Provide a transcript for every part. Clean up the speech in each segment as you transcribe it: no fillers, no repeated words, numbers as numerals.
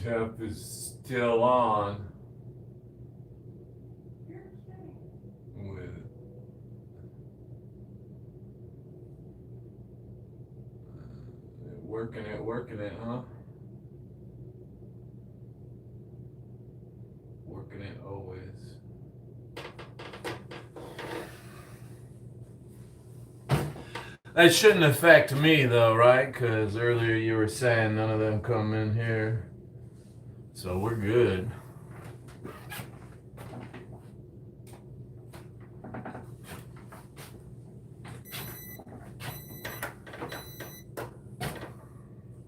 Temp is still on. With working it, huh? Working it always. That shouldn't affect me though, right? Because earlier you were saying none of them come in here. So we're good.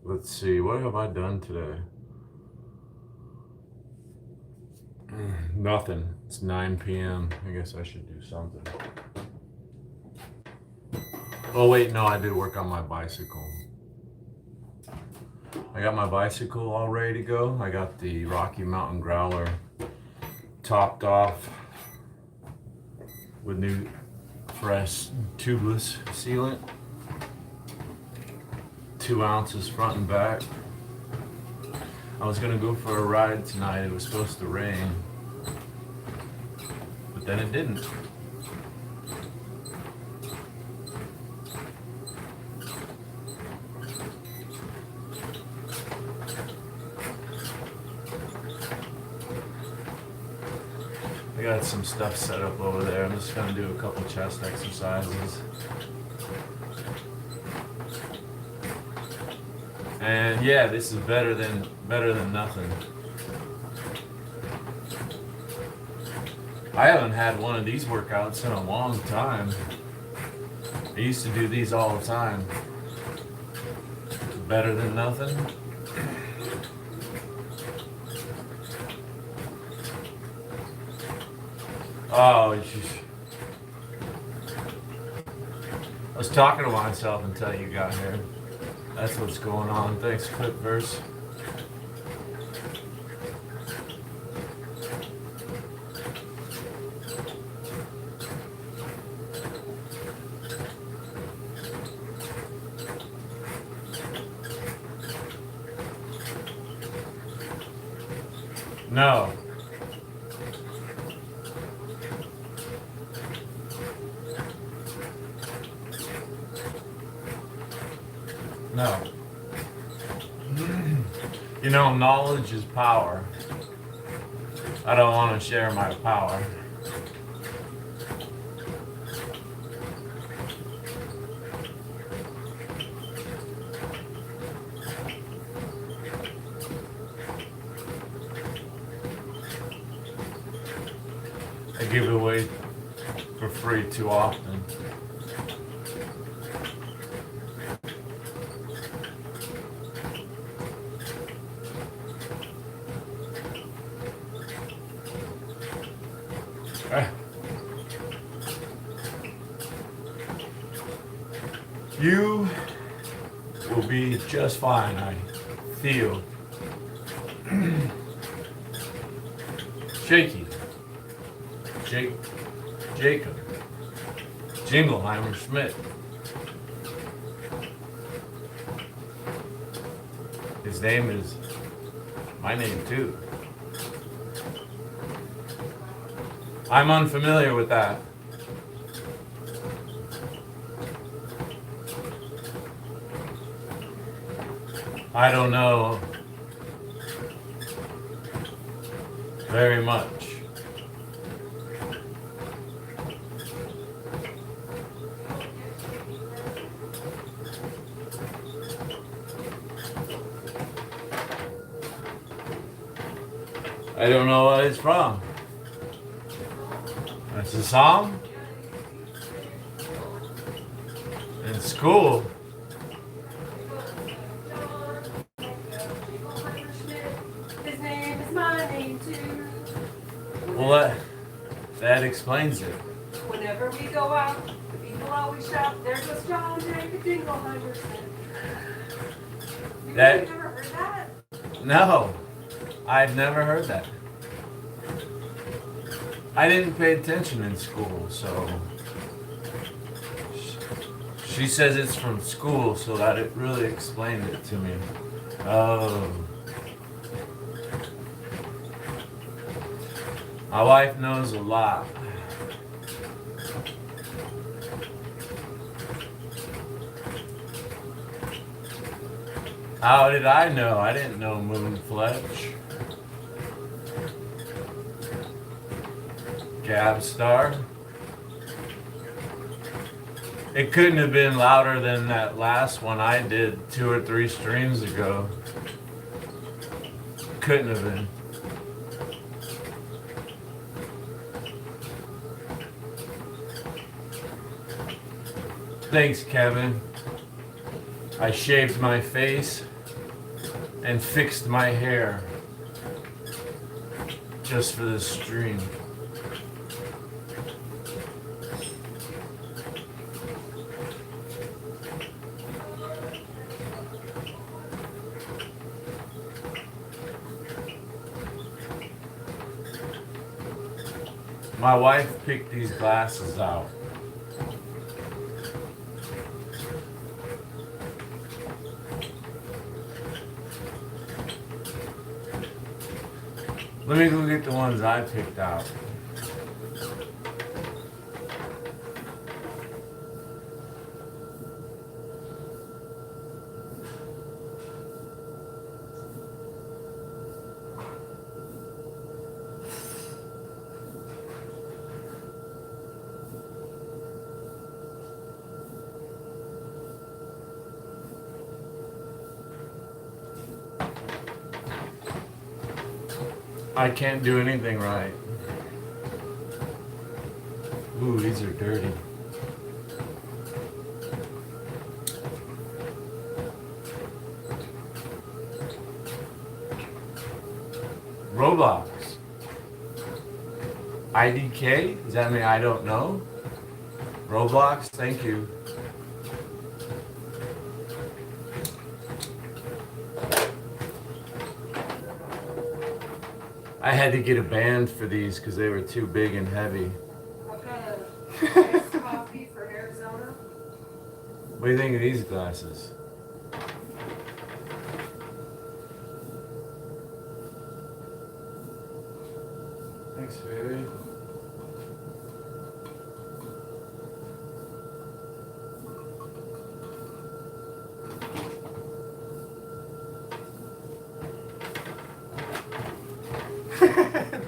Let's see, what have I done today? Nothing. It's 9 p.m. I guess I should do something. Oh wait, no, I did work on my bicycle. I got my bicycle all ready to go. I got the Rocky Mountain Growler topped off with new fresh tubeless sealant. 2 ounces front and back. I was gonna go for a ride tonight. It was supposed to rain, but then it didn't. I got some stuff set up over there. I'm just gonna do a couple chest exercises. And yeah, this is better than nothing. I haven't had one of these workouts in a long time. I used to do these all the time. Better than nothing. Oh, I was talking to myself until you got here. That's what's going on. Thanks, Clipverse. No. No. You know, knowledge is power. I don't want to share my power. I give it away for free too often. You will be just fine, I feel. Shaky. Jacob. Jingleheimer Schmidt. His name is my name too. I'm unfamiliar with that. I don't know very much. I don't know what it's from. It's a song? In school? Well, that explains it. Whenever we go out, the people always shout, "There goes John Jacob Jingleheimer." You've never heard that? No, I've never heard that. I didn't pay attention in school, so she says it's from school, so that it really explained it to me. Oh. My wife knows a lot. How did I know? I didn't know Moon Fletch. Gabstar. It couldn't have been louder than that last one I did 2 or 3 streams ago. Couldn't have been. Thanks, Kevin. I shaved my face and fixed my hair just for this stream. My wife picked these glasses out. Let me go get the ones I picked out. I can't do anything right. Ooh, these are dirty. Roblox. IDK? Does that mean I don't know? Roblox, thank you. I had to get a band for these because they were too big and heavy. I've got a iced coffee for Arizona. What do you think of these glasses? Thanks, baby.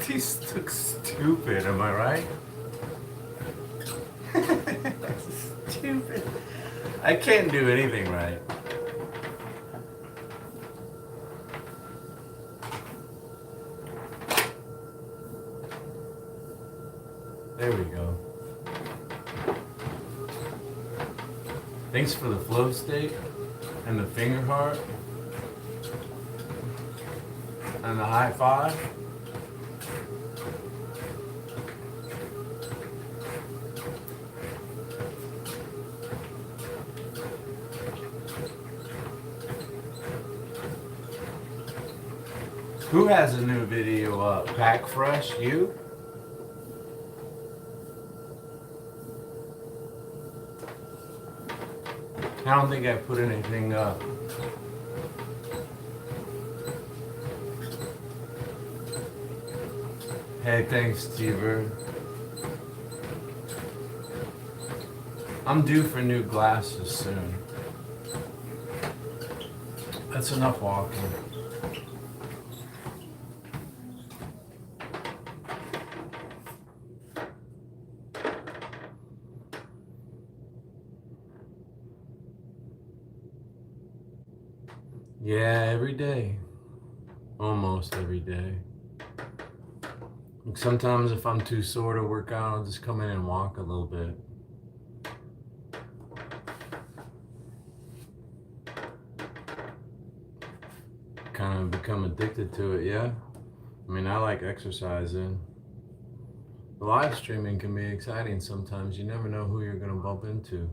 These look stupid, am I right? Stupid. I can't do anything right. There we go. Thanks for the flow state and the finger heart and the high five. Who has a new video up? Pack Fresh, you? I don't think I put anything up. Hey, thanks, T-Bird. I'm due for new glasses soon. That's enough walking. Yeah, every day. Almost every day. Like sometimes if I'm too sore to work out, I'll just come in and walk a little bit. Kind of become addicted to it, yeah? I mean, I like exercising. The live streaming can be exciting sometimes. You never know who you're going to bump into.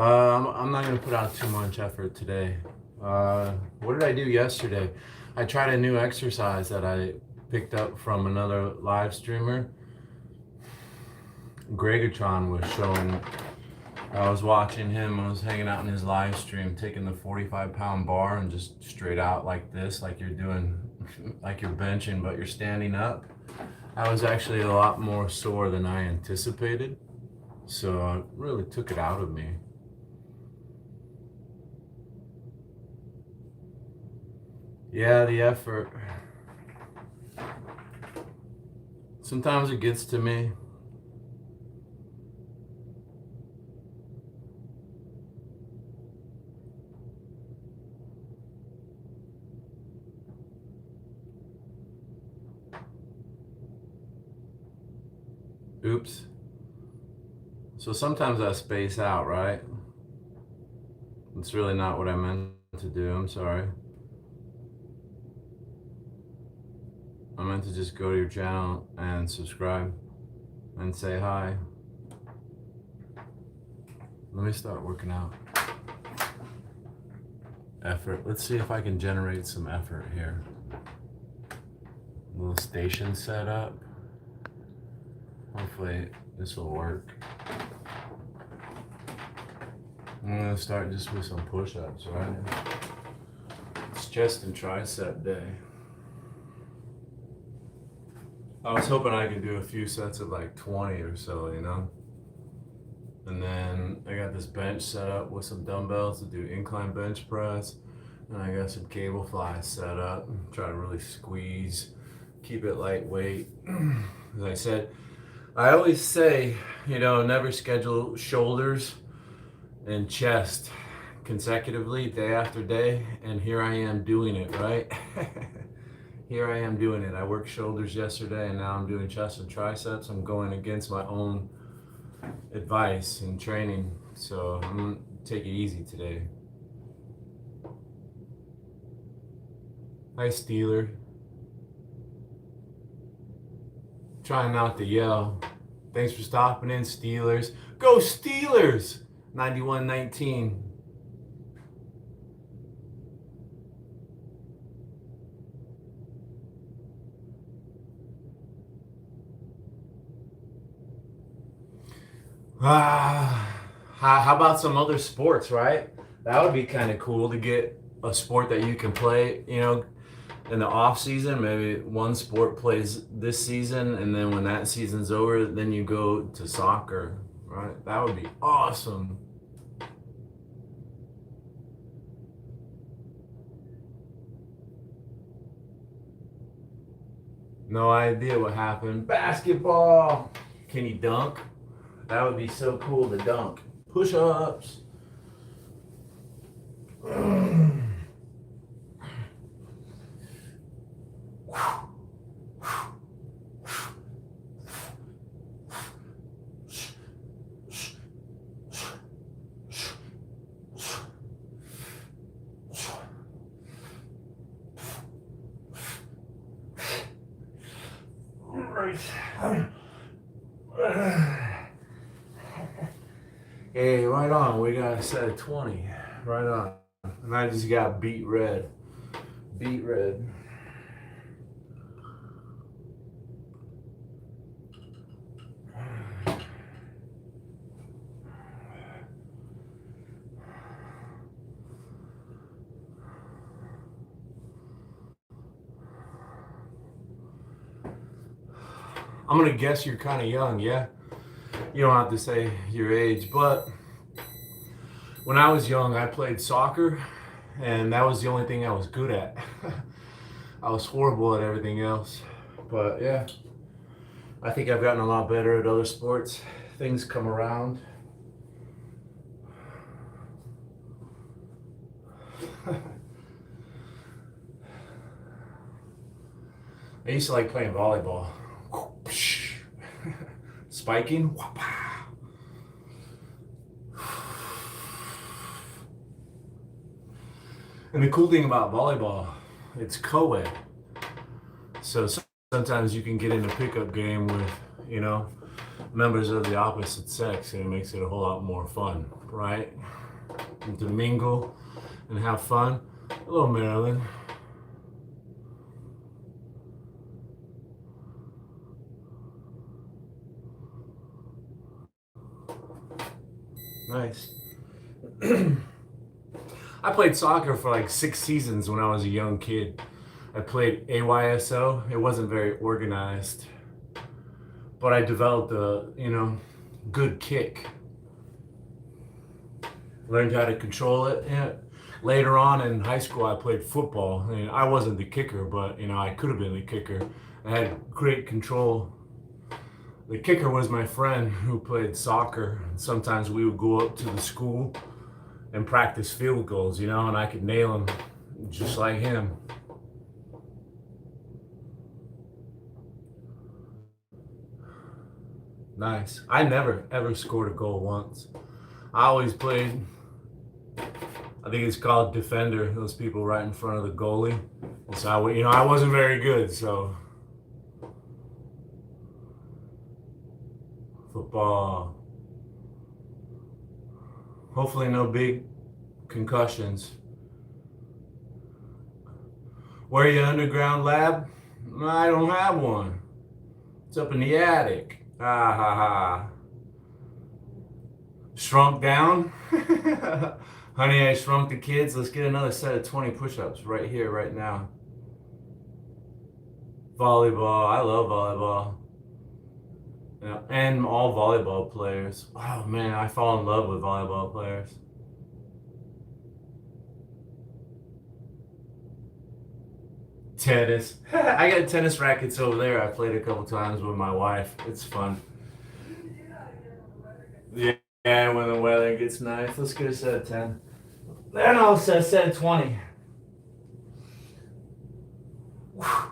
I'm not going to put out too much effort today. What did I do yesterday? I tried a new exercise that I picked up from another live streamer. Gregatron was showing I was watching him. I was hanging out in his live stream, taking the 45-pound bar and just straight out like this, like you're doing, like you're benching, but you're standing up. I was actually a lot more sore than I anticipated, so it really took it out of me. Yeah, the effort. Sometimes it gets to me. Oops. So sometimes I space out, right? It's really not what I meant to do. I'm sorry. I meant to just go to your channel and subscribe and say hi. Let me start working out. Effort. Let's see if I can generate some effort here. A little station set up. Hopefully this will work. I'm gonna start just with some push-ups, right? It's chest and tricep day. I was hoping I could do a few sets of like 20 or so, you know? And then I got this bench set up with some dumbbells to do incline bench press. And I got some cable flies set up. Try to really squeeze, keep it lightweight. As I said, I always say, you know, never schedule shoulders and chest consecutively day after day. And here I am doing it, right? Here I am doing it. I worked shoulders yesterday and now I'm doing chest and triceps. I'm going against my own advice and training. So I'm gonna take it easy today. Hi, Steeler. Trying not to yell. Thanks for stopping in, Steelers. Go Steelers! 91-19. How about some other sports, right? That would be kind of cool to get a sport that you can play, you know, in the off season. Maybe one sport plays this season, and then when that season's over, then you go to soccer, right? That would be awesome. No idea what happened. Basketball. Can you dunk? That would be so cool to dunk. Push-ups. Hey, right on. We got a set of 20. Right on. And I just got beat red. Beat red. I'm gonna guess you're kind of young, yeah? You don't have to say your age, but when I was young, I played soccer, and that was the only thing I was good at. I was horrible at everything else. But yeah, I think I've gotten a lot better at other sports. Things come around. I used to like playing volleyball. Spiking. And the cool thing about volleyball, it's co-ed. So sometimes you can get in a pickup game with, you know, members of the opposite sex, and it makes it a whole lot more fun, right? And to mingle and have fun. Hello, Marilyn. Nice. I played soccer for like 6 seasons when I was a young kid. I played AYSO. It wasn't very organized, but I developed a, good kick. Learned how to control it. Yeah. Later on in high school, I played football. I mean, I wasn't the kicker, but I could have been the kicker. I had great control. The kicker was my friend who played soccer. Sometimes we would go up to the school and practice field goals, and I could nail them just like him. Nice. I never ever scored a goal once. I always played, I think it's called defender, those people right in front of the goalie. And so I wasn't very good, so football. Hopefully no big concussions. Where are you, underground lab? I don't have one. It's up in the attic. Ah ha ha. Shrunk down? Honey, I shrunk the kids. Let's get another set of 20 push-ups right here, right now. Volleyball. I love volleyball. Yeah, and all volleyball players. Oh man, I fall in love with volleyball players. Tennis. I got tennis rackets over there. I played a couple times with my wife. It's fun. Yeah, when the weather gets nice. Let's get a set of 10. Then I'll set a set of 20. Woohoo!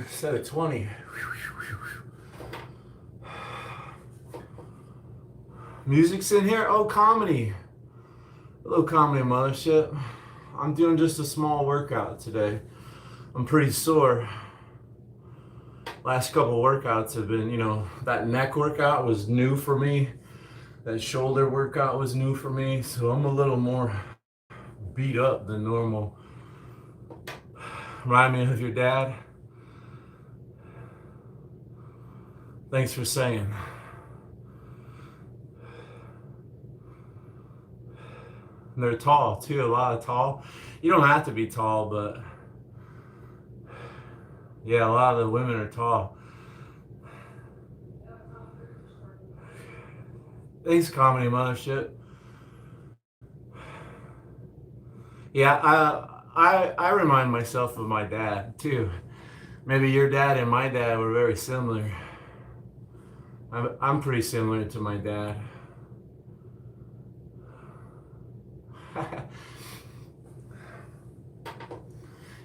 Set of 20. Music's in here? Oh, comedy. Hello, comedy mothership. I'm doing just a small workout today. I'm pretty sore. Last couple workouts have been, that neck workout was new for me. That shoulder workout was new for me. So I'm a little more beat up than normal. Remind me of your dad. Thanks for saying. And they're tall too, a lot of tall. You don't have to be tall, but yeah, a lot of the women are tall. Thanks, comedy mothership. Yeah, I remind myself of my dad too. Maybe your dad and my dad were very similar. I'm pretty similar to my dad.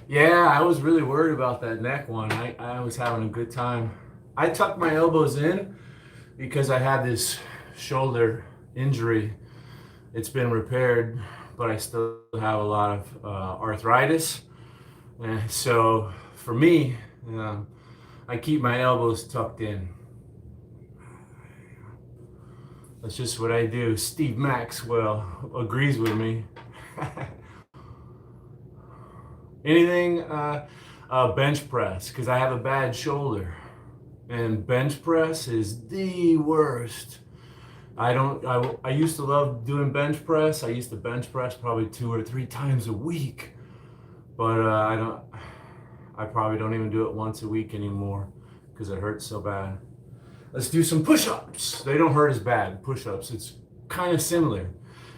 Yeah, I was really worried about that neck one. I was having a good time. I tucked my elbows in because I had this shoulder injury. It's been repaired, but I still have a lot of arthritis. And so for me, I keep my elbows tucked in. That's just what I do. Steve Maxwell agrees with me. Anything bench press, because I have a bad shoulder, and bench press is the worst. I used to love doing bench press. I used to bench press probably 2 or 3 times a week, but I probably don't even do it once a week anymore because it hurts so bad. Let's do some push-ups. They don't hurt as bad. Push-ups, it's kind of similar.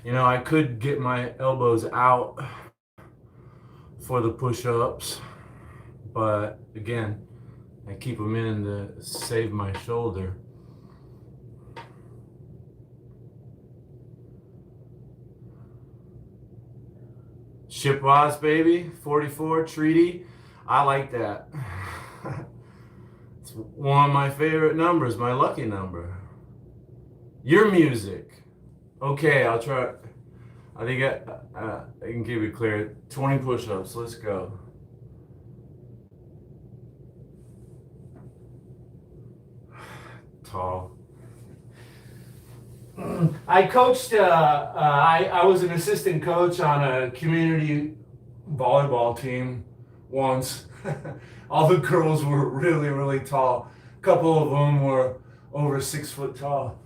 I could get my elbows out for the push-ups, but again, I keep them in to save my shoulder. Chippewas, baby, 44 treaty. I like that. It's one of my favorite numbers, my lucky number. Your music. Okay, I'll try. I think I can keep it clear. 20 push-ups. Let's go. tall. I coached, I was an assistant coach on a community volleyball team once. All the girls were really, really tall. A couple of them were over 6 foot tall.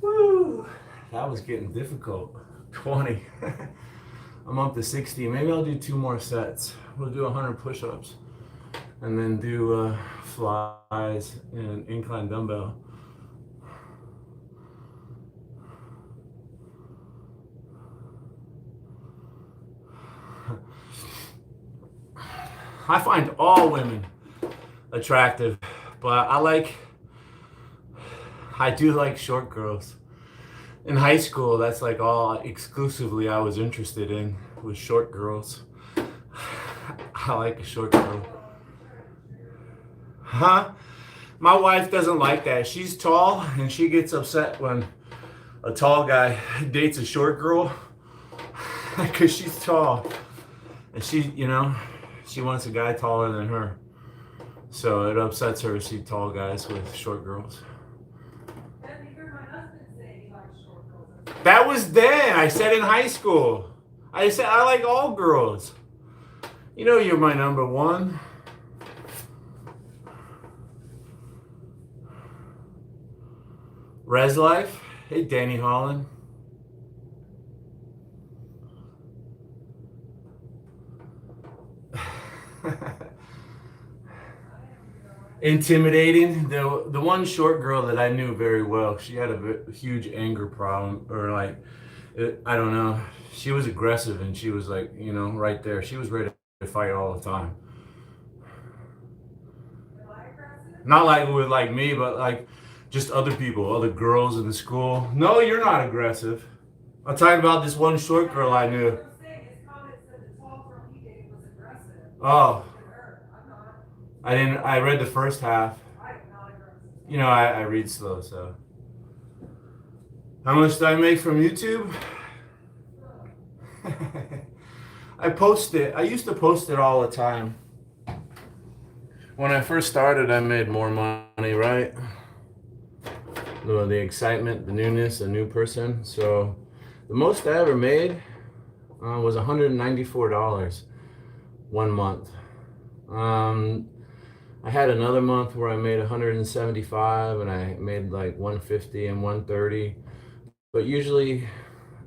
Woo! That was getting difficult. 20. I'm up to 60. Maybe I'll do 2 more sets. We'll do 100 push-ups and then do flies and incline dumbbell. I find all women attractive, but I do like short girls. In high school, that's like all exclusively I was interested in was short girls. I like a short girl. Huh? My wife doesn't like that. She's tall and she gets upset when a tall guy dates a short girl because she's tall. And she wants a guy taller than her. So it upsets her to see tall guys with short girls. That was then. I said in high school. I said I like all girls. You know you're my number one. Res Life. Hey, Danny Holland. Intimidating. The one short girl that I knew very well, she had a huge anger problem, or I don't know. She was aggressive and she was like, right there. She was ready to fight all the time. Not like with like me, but like just other people, other girls in the school. No, you're not aggressive. I'm talking about this one short girl I knew. Oh. I read the first half. I read slow, so. How much do I make from YouTube? I post it. I used to post it all the time. When I first started, I made more money, right? The excitement, the newness, a new person. So the most I ever made was $194 one month. I had another month where I made 175 and I made like 150 and 130. But usually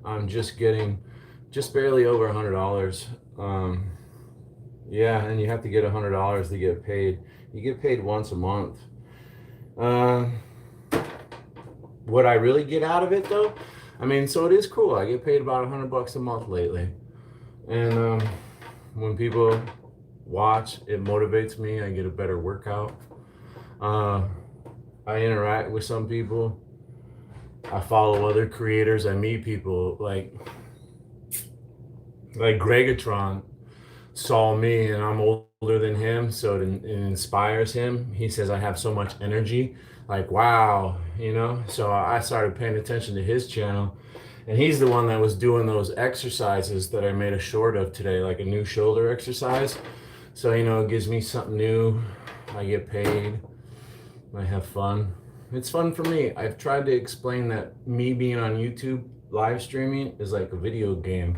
I'm just getting just barely over $100. Yeah, and you have to get $100 to get paid. You get paid once a month. What I really get out of it though, so it is cool. I get paid about $100 a month lately. And when people watch, it motivates me. I get a better workout. I interact with some people. I follow other creators. I meet people like Gregatron saw me and I'm older than him, so it inspires him. He says I have so much energy, like wow, so I started paying attention to his channel, and he's the one that was doing those exercises that I made a short of today, like a new shoulder exercise. So, it gives me something new. I get paid. I have fun. It's fun for me. I've tried to explain that me being on YouTube live streaming is like a video game.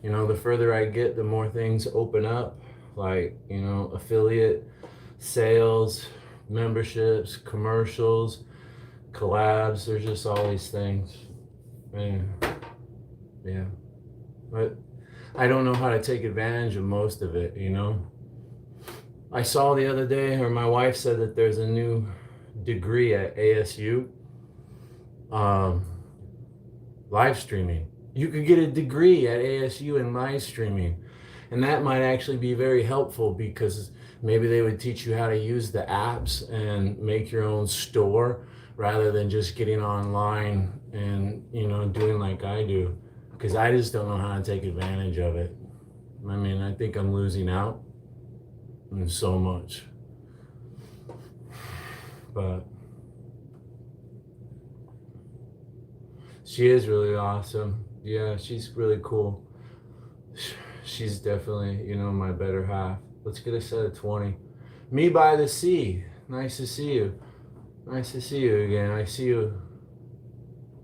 The further I get, the more things open up, like, affiliate, sales, memberships, commercials, collabs. There's just all these things. Man, yeah. But I don't know how to take advantage of most of it, I saw the other day, or my wife said that there's a new degree at ASU, live streaming. You could get a degree at ASU in live streaming, and that might actually be very helpful because maybe they would teach you how to use the apps and make your own store rather than just getting online and doing like I do. because I just don't know how to take advantage of it. I mean, I think I'm losing out on so much. But she is really awesome. Yeah, she's really cool. She's definitely, you know, my better half. Let's get a set of 20. Me by the sea. Nice to see you. Nice to see you again. I see you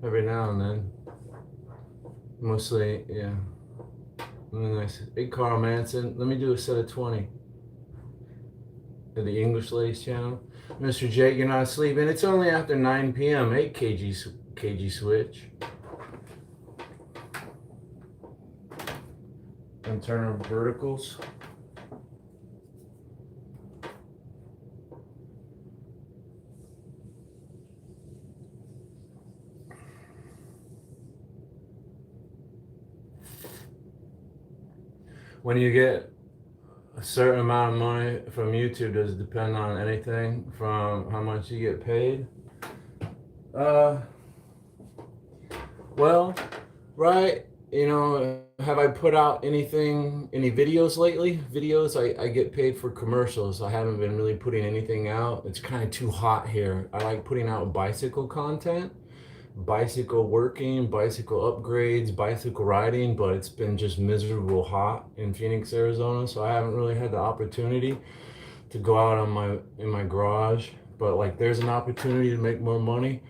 every now and then. Mostly, yeah. Nice. Hey, Carl Manson. Let me do a set of 20. To the English Ladies channel. Mr. Jake, you're not sleeping. It's only after 9 p.m. 8 kg switch. And turn our verticals. When you get a certain amount of money from YouTube, does it depend on anything from how much you get paid? Well, right, you know, have I put out any videos lately? Videos, I get paid for commercials. I haven't been really putting anything out. It's kind of too hot here. I like putting out bicycle content, bicycle working, bicycle upgrades, bicycle riding, but it's been just miserable hot in Phoenix, Arizona, so I haven't really had the opportunity to go out in my garage. But like, there's an opportunity to make more money.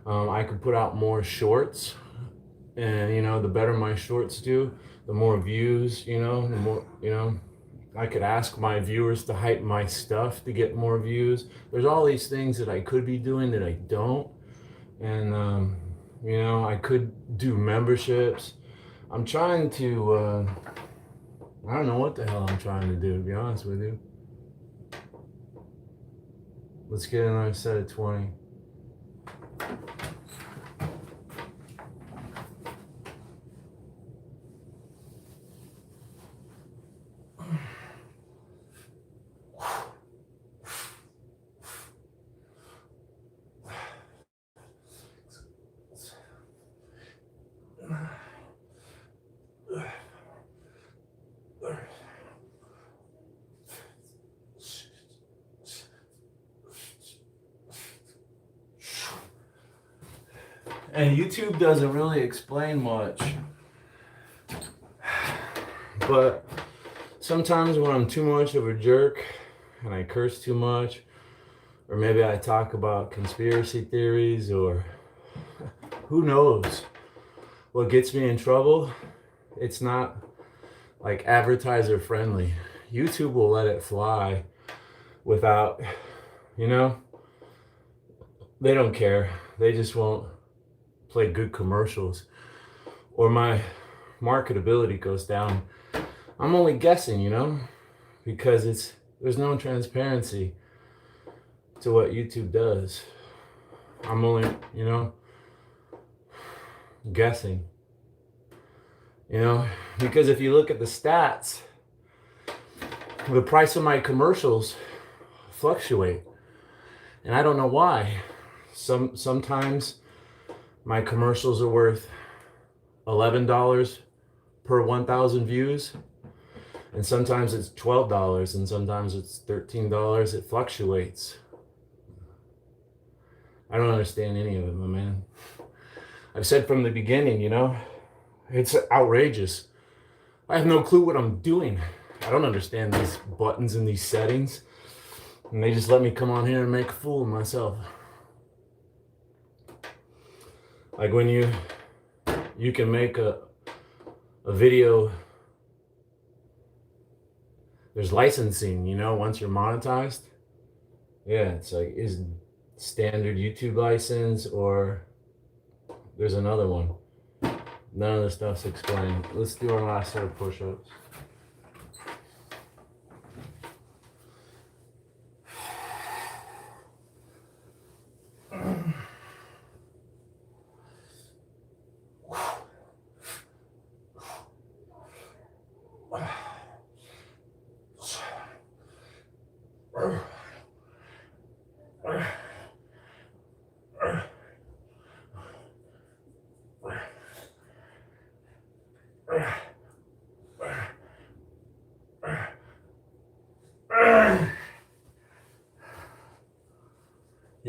I could put out more shorts, and you know, the better my shorts do, the more views, you know, the more, you know, I could ask my viewers to hype my stuff to get more views. There's all these things that I could be doing that I don't. And you know, I could do memberships. I'm trying to I don't know what the hell I'm trying to do, to be honest with you. Let's get another set of 20. And YouTube doesn't really explain much. But sometimes when I'm too much of a jerk and I curse too much, or maybe I talk about conspiracy theories, or who knows what gets me in trouble, it's not like advertiser friendly. YouTube will let it fly without, you know, they don't care. They just won't play good commercials, or my marketability goes down. I'm only guessing, you know, because there's no transparency to what YouTube does. I'm only, you know, guessing. You know, because if you look at the stats, the price of my commercials fluctuate, and I don't know why. Sometimes my commercials are worth $11 per 1,000 views, and sometimes it's $12, and sometimes it's $13. It fluctuates. I don't understand any of it, my man. I've said from the beginning, you know, it's outrageous. I have no clue what I'm doing. I don't understand these buttons and these settings, and they just let me come on here and make a fool of myself. Like when you can make a video, there's licensing, you know, once you're monetized. Yeah, it's like, is standard YouTube license, or there's another one. None of the stuff's explained. Let's do our last set of push-ups.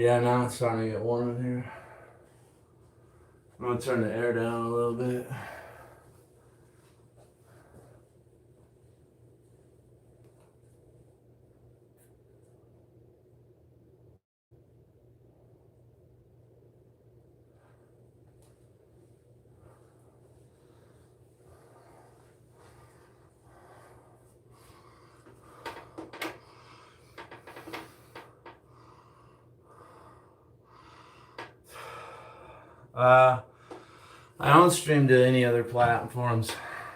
Yeah, now it's starting to get warm in here. I'm gonna turn the air down a little bit. I don't stream to any other platforms.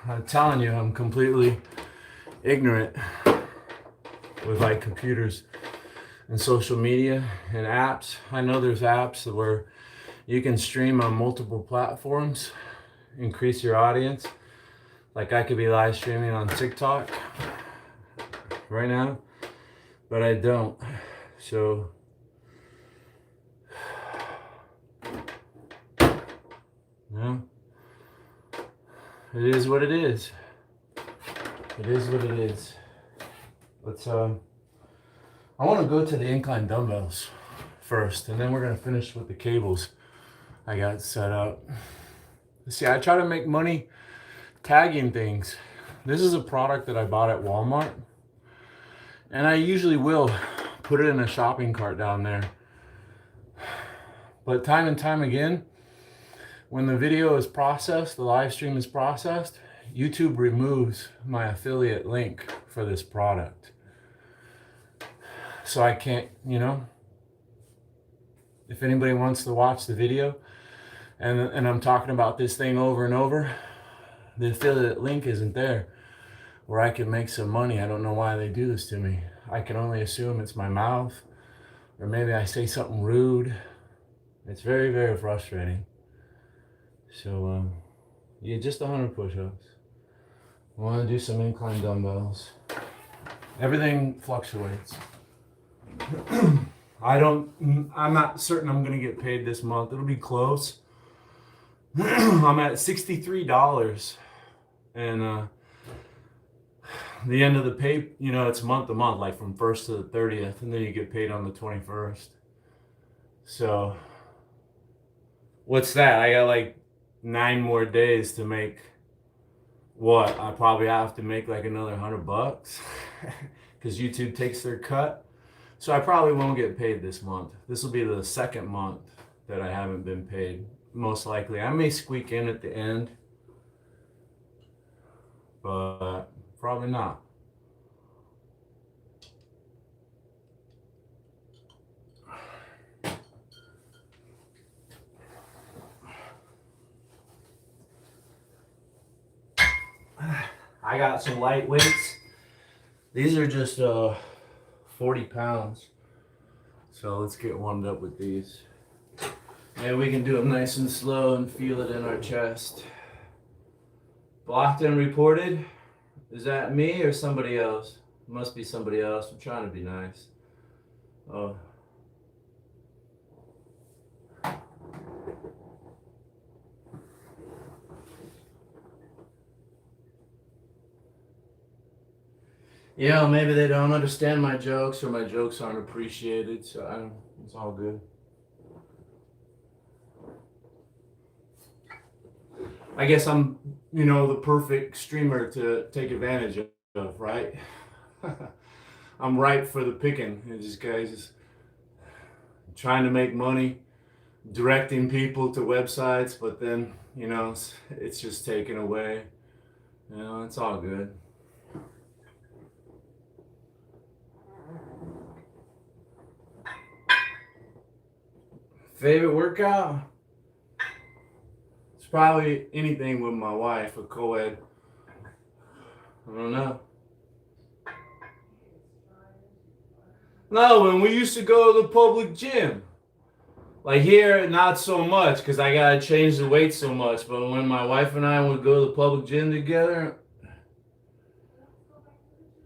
I'm telling you, I'm completely ignorant with like computers and social media and apps. I know there's apps where you can stream on multiple platforms, increase your audience. Like I could be live streaming on TikTok right now, but I don't. So yeah, it is what it is. It is what it is. Let's I want to go to the incline dumbbells first, and then we're gonna finish with the cables I got set up. See, I try to make money tagging things. This is a product that I bought at Walmart, and I usually will put it in a shopping cart down there. But time and time again, when the video is processed, the live stream is processed, YouTube removes my affiliate link for this product. So I can't, if anybody wants to watch the video and I'm talking about this thing over and over, the affiliate link isn't there where I can make some money. I don't know why they do this to me. I can only assume it's my mouth, or maybe I say something rude. It's very, very frustrating. So, yeah, just 100 push-ups. I want to do some incline dumbbells. Everything fluctuates. I'm not certain I'm going to get paid this month. It'll be close. I'm at $63. And the end of the pay, it's month to month, like from 1st to the 30th. And then you get paid on the 21st. So, what's that? I got like 9 more days to make what? I probably have to make like another $100 because YouTube takes their cut. So I probably won't get paid this month. This will be the second month that I haven't been paid. Most likely. I may squeak in at the end, but probably not. I got some light weights. These are just 40 pounds. So let's get warmed up with these. And we can do them nice and slow and feel it in our chest. Blocked and reported. Is that me or somebody else? It must be somebody else. I'm trying to be nice. Oh. Yeah, maybe they don't understand my jokes or my jokes aren't appreciated, so it's all good. I guess I'm, the perfect streamer to take advantage of, right? I'm ripe for the picking. These guys is trying to make money, directing people to websites, but then, it's just taken away. It's all good. Favorite workout? It's probably anything with my wife, a co-ed. I don't know. No, when we used to go to the public gym. Like here, not so much, because I gotta change the weight so much. But when my wife and I would go to the public gym together,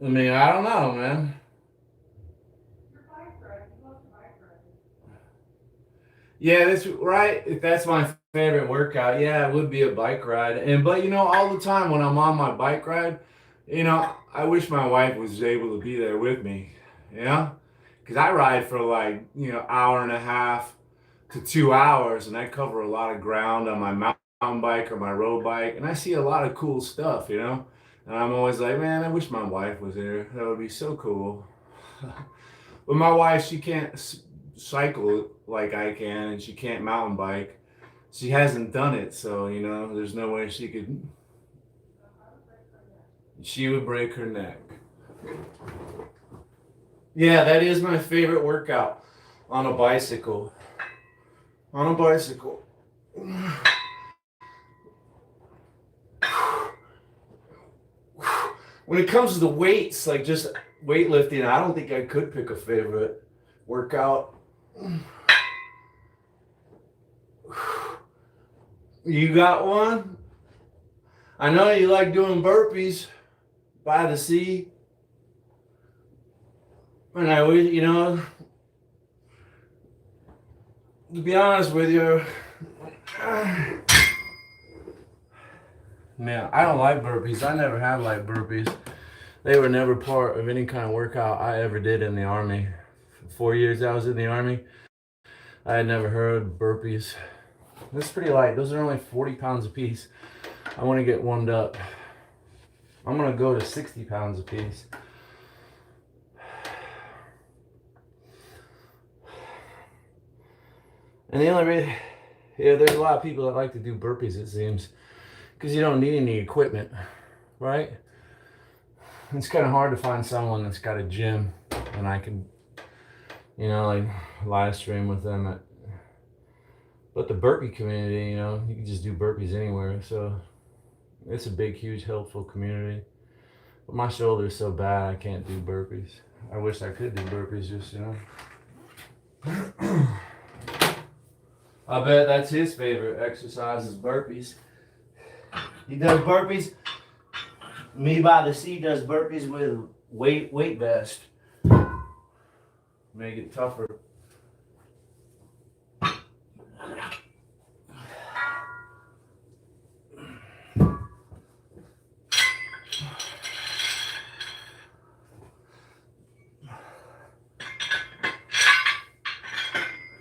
I don't know, man. Yeah, that's right. If that's my favorite workout, yeah, it would be a bike ride. But all the time when I'm on my bike ride, I wish my wife was able to be there with me. Because I ride for like, hour and a half to 2 hours, and I cover a lot of ground on my mountain bike or my road bike, and I see a lot of cool stuff. And I'm always like, man, I wish my wife was here. That would be so cool. But my wife, she can't cycle like I can, and she can't mountain bike. She hasn't done it, so there's no way she could. She would break her neck. Yeah, that is my favorite workout, on a bicycle. On a bicycle. When it comes to the weights, like just weightlifting, I don't think I could pick a favorite workout. You got one? I know you like doing burpees by the sea. And I wish, to be honest with you, man, I don't like burpees. I never have liked burpees. They were never part of any kind of workout I ever did in the Army. For 4 years I was in the Army, I had never heard of burpees. That's pretty light. Those are only 40 pounds a piece. I want to get warmed up. I'm going to go to 60 pounds a piece. And the only reason, there's a lot of people that like to do burpees, it seems, because you don't need any equipment, right? It's kind of hard to find someone that's got a gym and I can, like live stream with them. But the burpee community, you can just do burpees anywhere. So it's a big, huge, helpful community. But my shoulder's so bad I can't do burpees. I wish I could do burpees, just, I bet that's his favorite exercise is burpees. He does burpees. Me by the sea does burpees with weight vest. Make it tougher.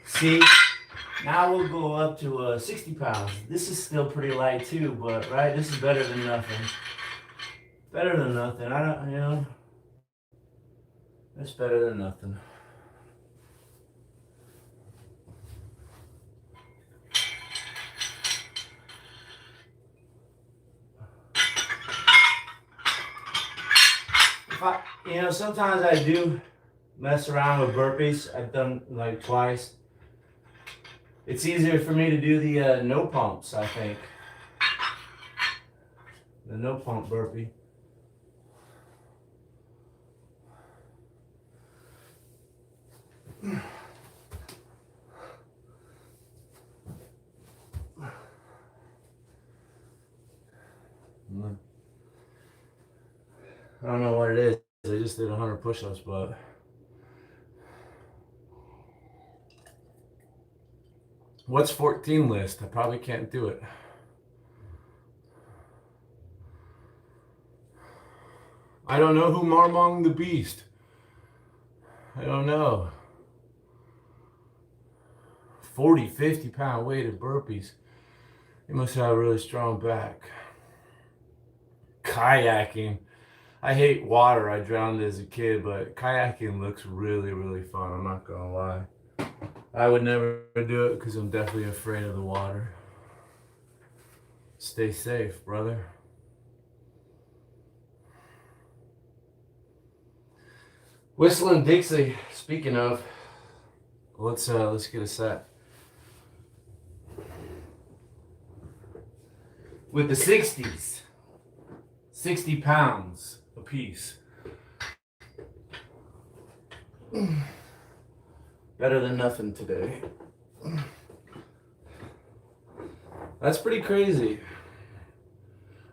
See, now we'll go up to 60 pounds. This is still pretty light too, but right, this is better than nothing. Better than nothing. I don't, it's better than nothing. Sometimes I do mess around with burpees. I've done like twice. It's easier for me to do the no pumps, I think. The no pump burpee. I don't know what it is. I just did 100 push-ups, but what's 14 list? I probably can't do it. I don't know who Marmong the Beast. I don't know. 40, 50 pound weighted burpees. You must have a really strong back. Kayaking. I hate water. I drowned as a kid, but kayaking looks really, really fun. I'm not gonna lie. I would never do it because I'm definitely afraid of the water. Stay safe, brother. Whistling Dixie. Speaking of, let's get a set. With the 60s, 60 pounds a piece. Better than nothing today. That's pretty crazy.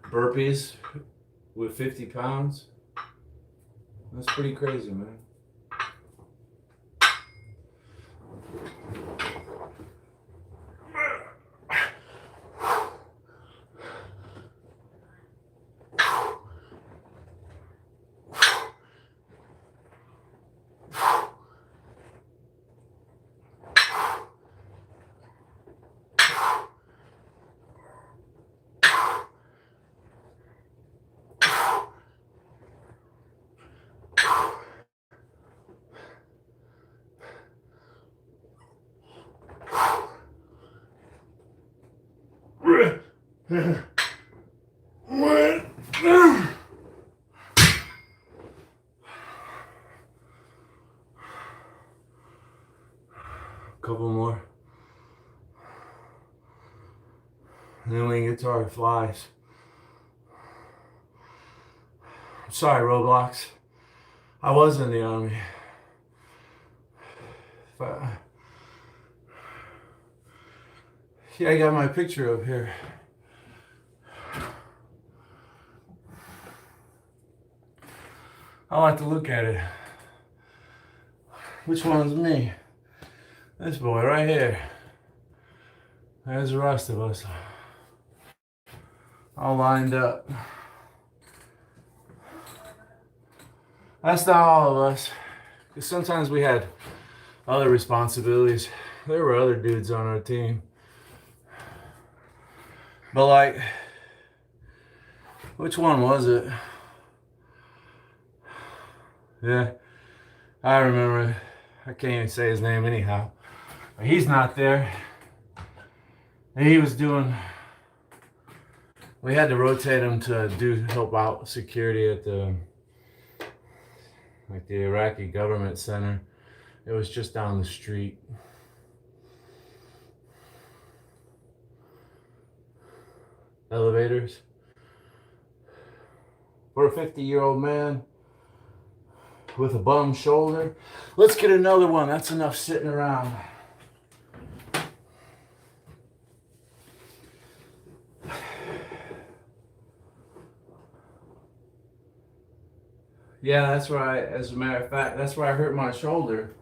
Burpees with 50 pounds. That's pretty crazy, man. Couple more. And then we can get to our flies. Sorry, Roblox. I was in the army. Yeah, I got my picture up here. I like to look at it. Which one's me? This boy right here. There's the rest of us. All lined up. That's not all of us. Because sometimes we had other responsibilities. There were other dudes on our team. But like, which one was it? Yeah, I remember. I can't even say his name anyhow. But he's not there. He was doing, we had to rotate him to help out security at the Iraqi government center. It was just down the street. Elevators. For a 50-year-old man with a bum shoulder. Let's get another one. That's enough sitting around. Yeah, that's where as a matter of fact, that's where I hurt my shoulder.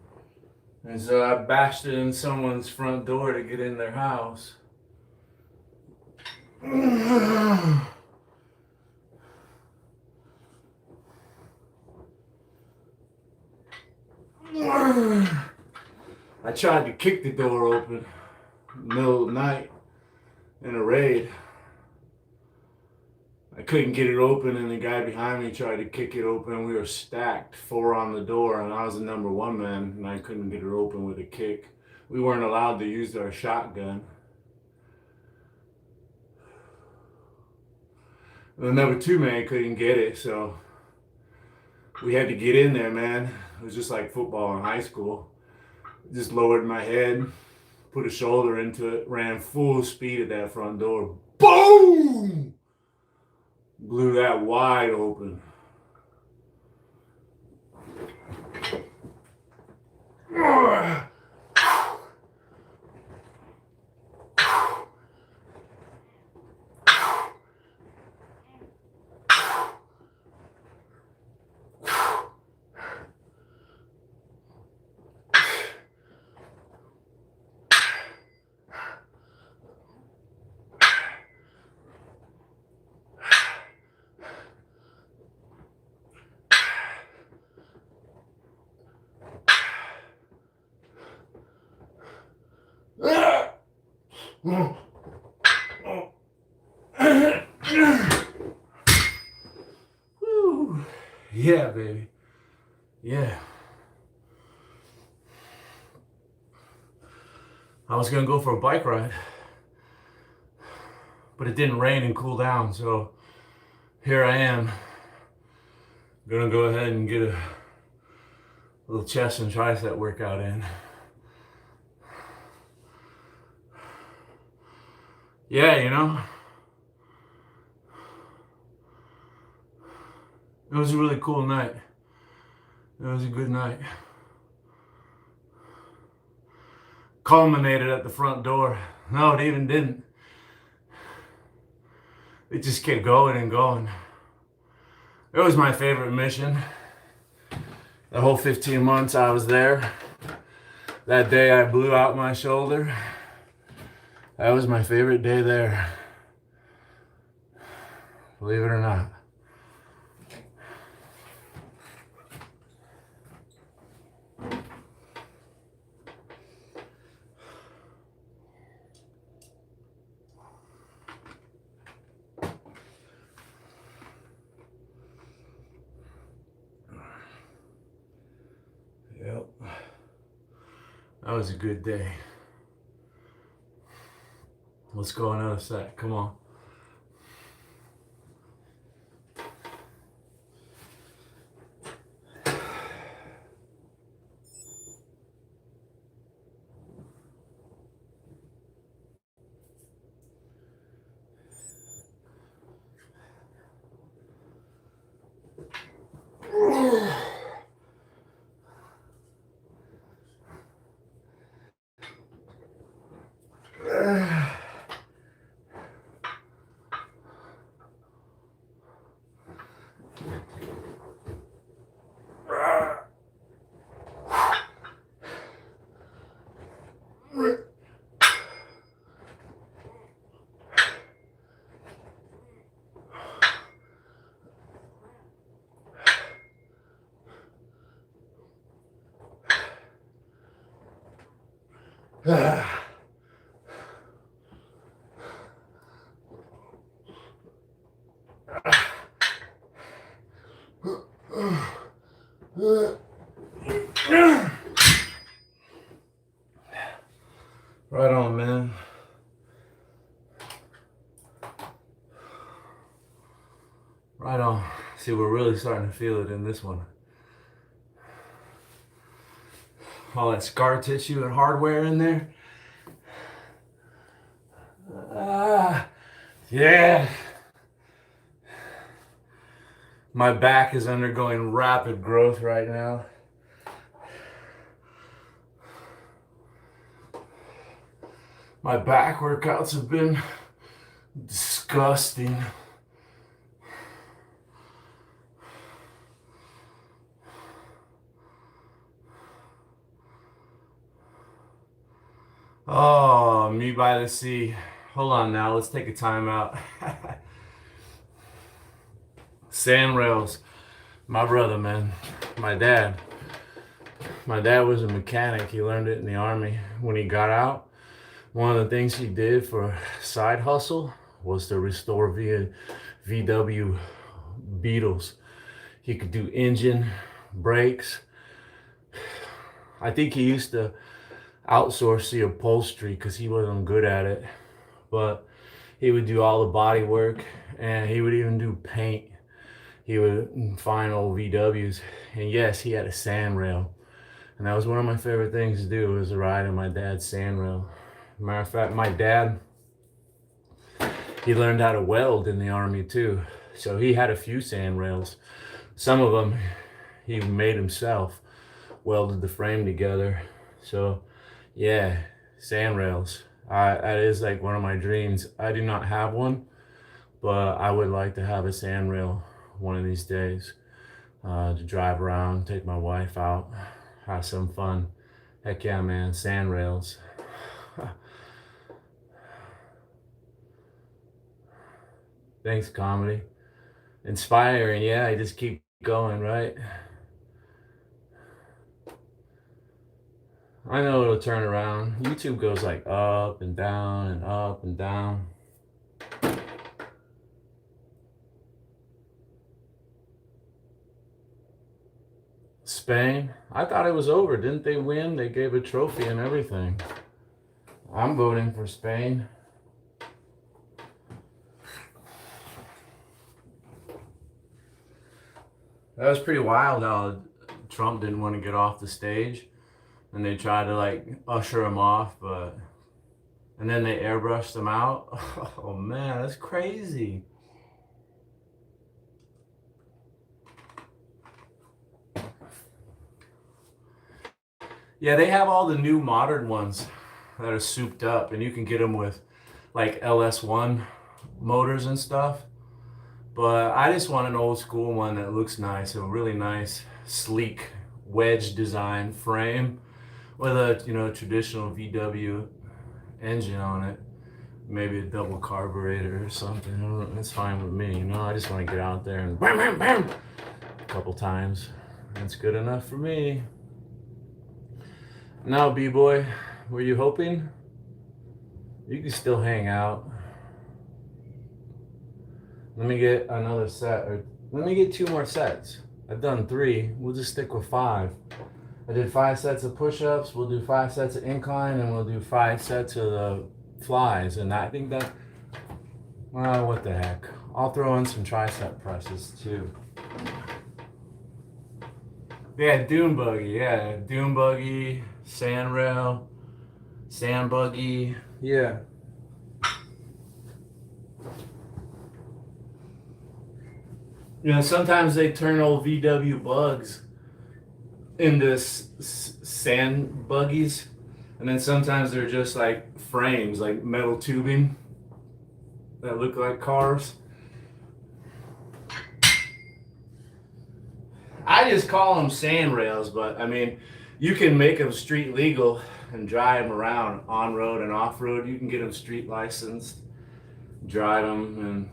And so I bashed it in someone's front door to get in their house. I tried to kick the door open in the middle of the night in a raid. I couldn't get it open, and the guy behind me tried to kick it open. We were stacked, 4 on the door, and I was the number 1 man, and I couldn't get it open with a kick. We weren't allowed to use our shotgun. The number 2 man couldn't get it, so we had to get in there, man. It was just like football in high school. Just lowered my head, put a shoulder into it, ran full speed at that front door. Boom! Blew that wide open. Woo. Yeah, baby. Yeah. I was gonna go for a bike ride, but it didn't rain and cool down, so here I am. Gonna go ahead and get a little chest and tricep workout in. Yeah, you know, it was a really cool night. It was a good night. Culminated at the front door. No, it even didn't. It just kept going and going. It was my favorite mission. The whole 15 months I was there. That day I blew out my shoulder. That was my favorite day there. Believe it or not. Yep. That was a good day. Let's go another set. Come on. Right on, man. Right on. See, we're really starting to feel it in this one. All that scar tissue and hardware in there. Yeah. My back is undergoing rapid growth right now. My back workouts have been disgusting. Oh, me by the sea. Hold on now, let's take a time out. Sand rails. My brother, man. My dad. My dad was a mechanic. He learned it in the Army. When he got out, one of the things he did for a side hustle was to restore VW Beetles. He could do engine, brakes. I think he used to outsource the upholstery because he wasn't good at it. But he would do all the body work, and he would even do paint. He would find old VWs. And yes, he had a sand rail. And that was one of my favorite things to do, was to ride in my dad's sand rail. Matter of fact, my dad, he learned how to weld in the Army too. So he had a few sand rails. Some of them he made himself, welded the frame together. So yeah, sand rails. That is like one of my dreams. I do not have one, but I would like to have a sand rail one of these days, to drive around, take my wife out, have some fun. Heck yeah, man, sand rails. Thanks, comedy. Inspiring, yeah, I just keep going, right? I know it'll turn around. YouTube goes like up and down and up and down. Spain, I thought it was over. Didn't they win? They gave a trophy and everything. I'm voting for Spain. That was pretty wild how Trump didn't want to get off the stage, and they tried to like usher him off, and then they airbrushed him out. Oh man, that's crazy. Yeah, they have all the new modern ones that are souped up, and you can get them with like LS1 motors and stuff. But I just want an old school one that looks nice, a really nice, sleek wedge design frame with a traditional VW engine on it. Maybe a double carburetor or something. That's fine with me. I just want to get out there and bam, bam, bam a couple times. That's good enough for me. Now, B-boy, were you hoping? You can still hang out. Let me get another set, or let me get 2 more sets. I've done 3. We'll just stick with 5. I did 5 sets of push-ups. We'll do 5 sets of incline, and we'll do 5 sets of the flies. And I think that, well, what the heck. I'll throw in some tricep presses too. Yeah, dune buggy. Yeah, dune buggy, sand rail, sand buggy. Yeah. Sometimes they turn old VW bugs into sand buggies, and then sometimes they're just like frames, like metal tubing that look like cars. I just call them sand rails, but I mean, you can make them street legal and drive them around on road and off road. You can get them street licensed, drive them, and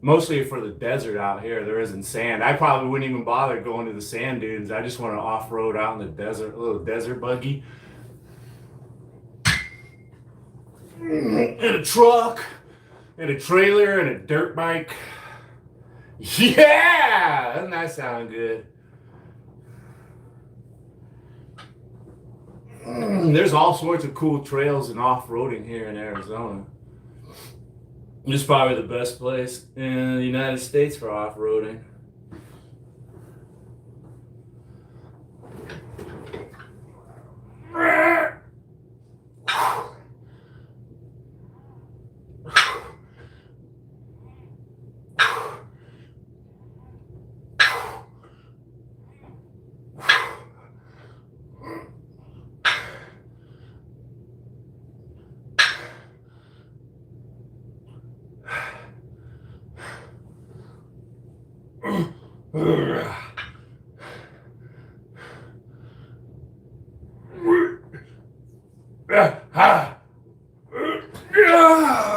Mostly for the desert out here. There isn't sand. I probably wouldn't even bother going to the sand dunes. I just want to off-road out in the desert, a little desert buggy. And a truck, and a trailer, and a dirt bike. Yeah! Doesn't that sound good? There's all sorts of cool trails and off-roading here in Arizona. It's probably the best place in the United States for off-roading.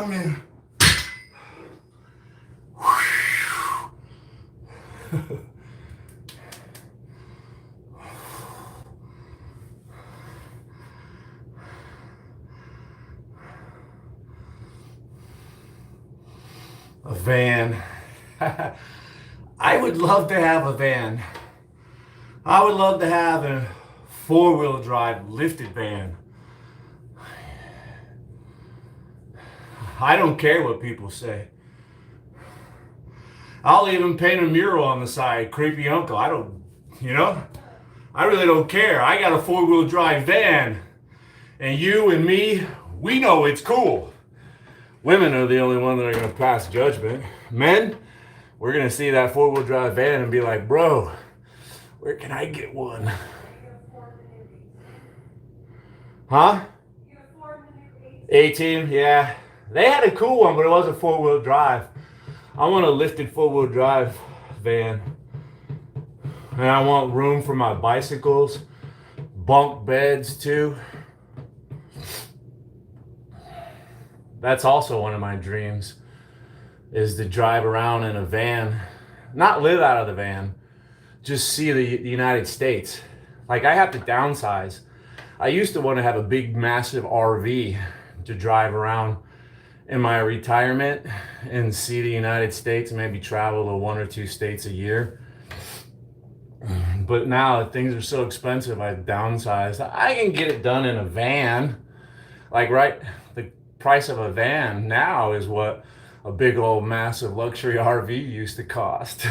Man. A van. I would love to have a van. I would love to have a four-wheel drive lifted van. I don't care what people say. I'll even paint a mural on the side, creepy uncle. I don't, I really don't care. I got a four-wheel drive van. And you and me, we know it's cool. Women are the only one that are going to pass judgment. Men, we're going to see that four-wheel drive van and be like, bro, where can I get one? Huh? 18, yeah. They had a cool one, but it wasn't four-wheel drive. I want a lifted four-wheel drive van. And I want room for my bicycles, bunk beds too. That's also one of my dreams, is to drive around in a van. Not live out of the van, just see the United States. Like, I have to downsize. I used to want to have a big, massive RV to drive around in my retirement and see the United States, maybe travel to 1 or 2 states a year. But now that things are so expensive, I've downsized. I can get it done in a van. Like, right, the price of a van now is what a big old massive luxury RV used to cost.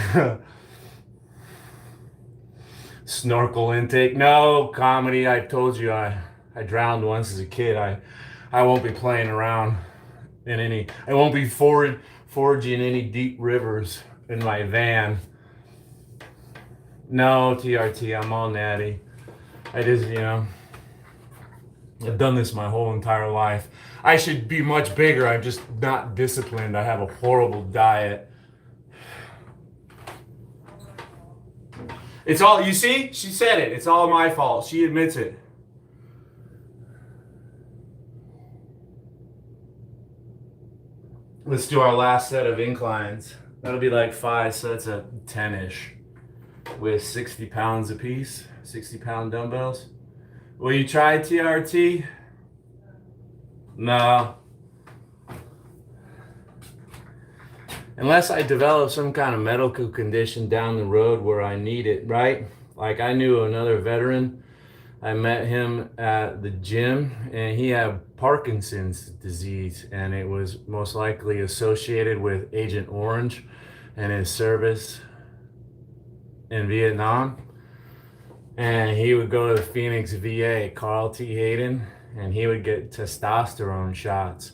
Snorkel intake. No, comedy. I told you I drowned once as a kid. I won't be playing around in any, I won't be foraging any deep rivers in my van. No, TRT, I'm all natty. I just, I've done this my whole entire life. I should be much bigger. I'm just not disciplined. I have a horrible diet. It's all, you see? She said it. It's all my fault. She admits it. Let's do our last set of inclines. That'll be like 5 sets of 10-ish with 60 pounds apiece, 60-pound dumbbells. Will you try TRT? No. Unless I develop some kind of medical condition down the road where I need it, right? Like, I knew another veteran. I met him at the gym, and he had Parkinson's disease, and it was most likely associated with Agent Orange and his service in Vietnam. And he would go to the Phoenix VA, Carl T. Hayden, and he would get testosterone shots,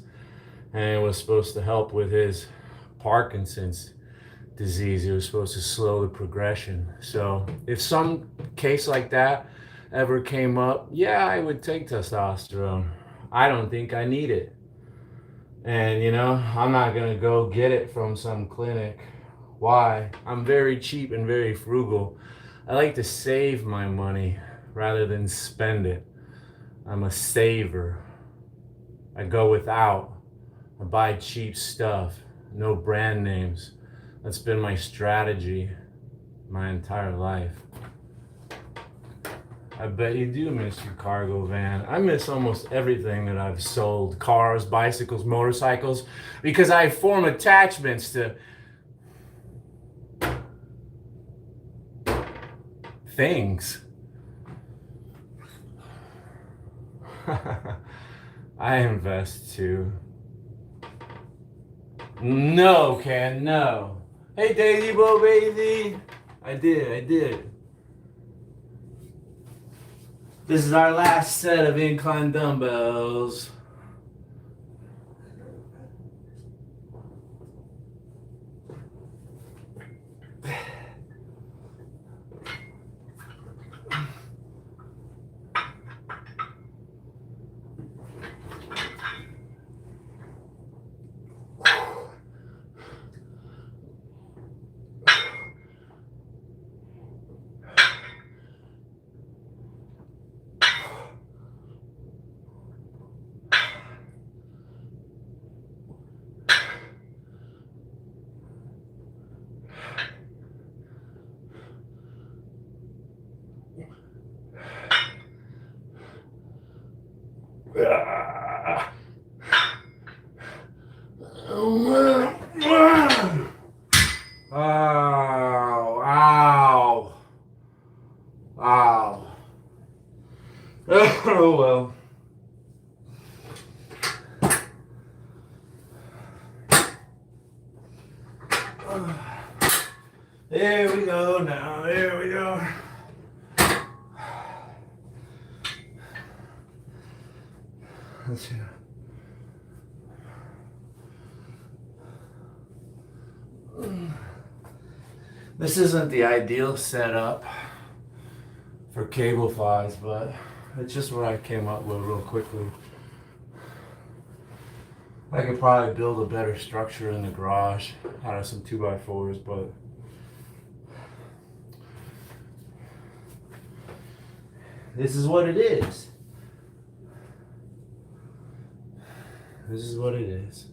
and it was supposed to help with his Parkinson's disease. It was supposed to slow the progression. So if some case like that ever came up, yeah, I would take testosterone. I don't think I need it. And I'm not gonna go get it from some clinic. Why? I'm very cheap and very frugal. I like to save my money rather than spend it. I'm a saver. I go without. I buy cheap stuff. No brand names. That's been my strategy my entire life. I bet you do miss your cargo van. I miss almost everything that I've sold. Cars, bicycles, motorcycles. Because I form attachments to things. I invest too. No, Ken, no. Hey, Daisy Bo Baby. I did. This is our last set of incline dumbbells. Ow. Oh well. There we go now. There we go. Let's see. This isn't the ideal setup for cable flies, but it's just what I came up with real quickly. I could probably build a better structure in the garage out of some 2x4s, but this is what it is. This is what it is.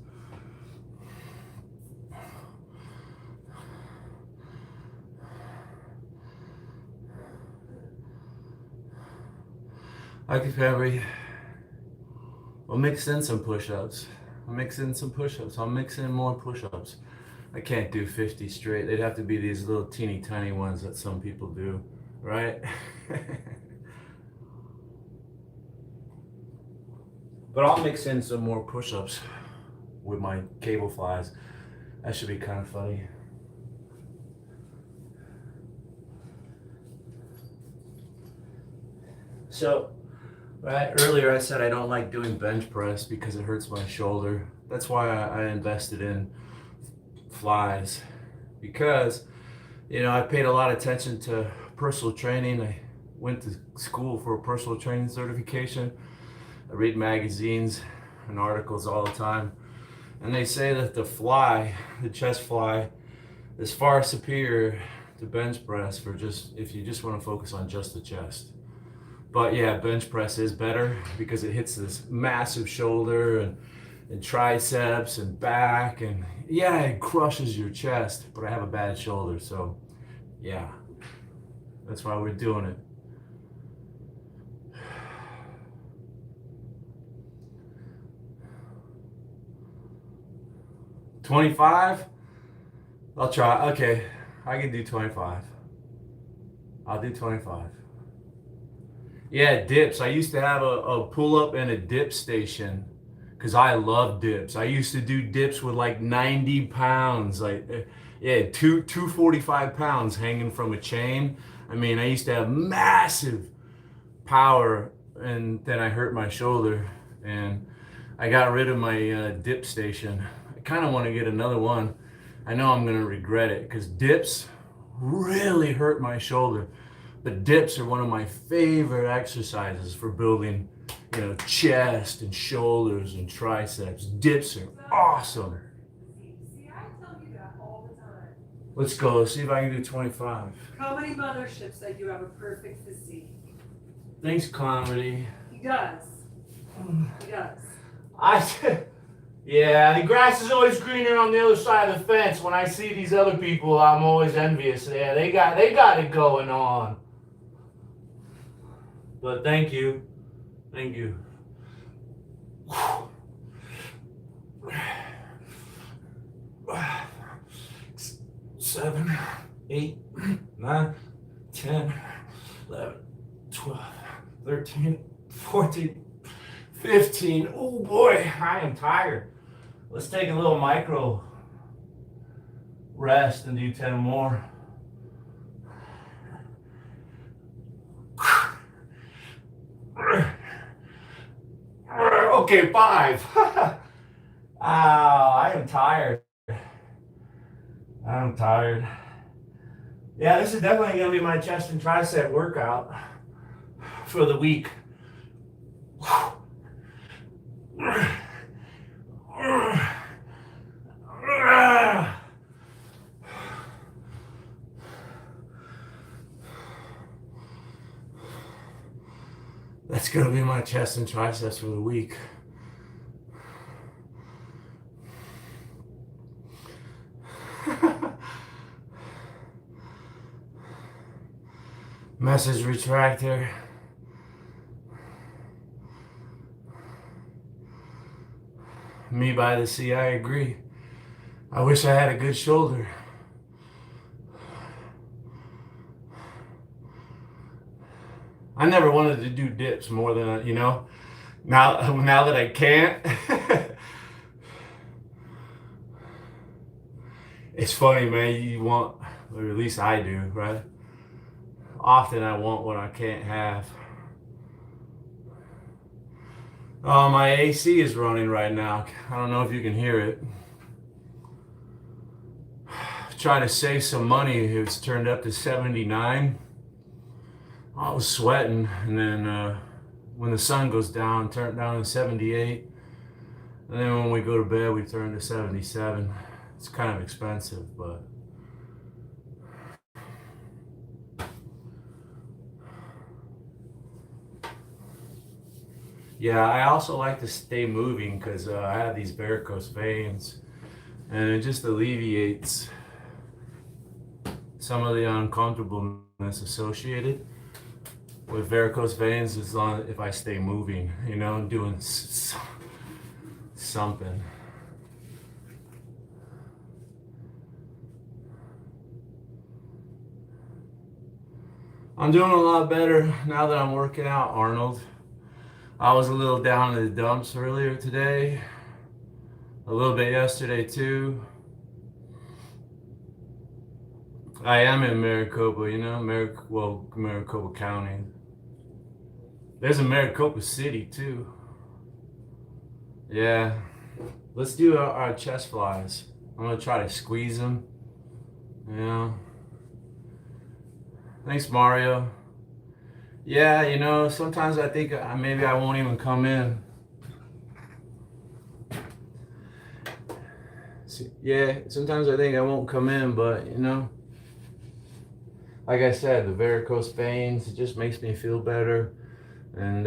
I could probably, I'll mix in some push-ups. I'll mix in more push-ups. I can't do 50 straight. They'd have to be these little teeny tiny ones that some people do, right? But I'll mix in some more push-ups with my cable flies. That should be kind of funny. So, right, earlier I said I don't like doing bench press because it hurts my shoulder. That's why I invested in flies, because I paid a lot of attention to personal training. I went to school for a personal training certification. I read magazines and articles all the time, and they say that the chest fly, is far superior to bench press for if you just want to focus on just the chest. But yeah, bench press is better because it hits this massive shoulder and triceps and back, and yeah, it crushes your chest, but I have a bad shoulder, so yeah, that's why we're doing it. $25? I'll try. Okay, I can do 25. I'll do 25. Yeah, dips. I used to have a pull-up and a dip station because I love dips. I used to do dips with like 90 pounds, two 45 pounds hanging from a chain. I mean, I used to have massive power, and then I hurt my shoulder, and I got rid of my dip station. I kind of want to get another one. I know I'm going to regret it because dips really hurt my shoulder. But dips are one of my favorite exercises for building, chest and shoulders and triceps. Dips are awesome. See, I tell you that all the time. Let's go. Let's see if I can do 25. Comedy Mothership said you have a perfect physique. Thanks, comedy. He does. He does. Yeah, the grass is always greener on the other side of the fence. When I see these other people, I'm always envious. Yeah, they got it going on. But thank you. Thank you. 7, 8, 9, 10, 11, 12, 13, 14, 15. Oh boy, I am tired. Let's take a little micro rest and do 10 more. Okay, 5. I am tired. I'm tired. Yeah, this is definitely going to be my chest and tricep workout for the week. That's going to be my chest and triceps for the week. Message retractor. Me by the sea, I agree. I wish I had a good shoulder. I never wanted to do dips more than, now that I can't. It's funny, man, you want, or at least I do, right? Often I want what I can't have. Oh, my AC is running right now. I don't know if you can hear it. Trying to save some money. It's turned up to 79. I was sweating, and then when the sun goes down, turn it down to 78. And then when we go to bed, we turn to 77. It's kind of expensive, but yeah, I also like to stay moving because I have these varicose veins, and it just alleviates some of the uncomfortableness associated with varicose veins as long if I stay moving, doing something. I'm doing a lot better now that I'm working out, Arnold. I was a little down in the dumps earlier today, a little bit yesterday too. I am in Maricopa, Maricopa County. There's a Maricopa City too. Yeah, let's do our chest flies. I'm gonna try to squeeze them. Thanks, Mario. Yeah, sometimes I think maybe I won't even come in. Yeah, sometimes I think I won't come in, but like I said, the varicose veins, it just makes me feel better. And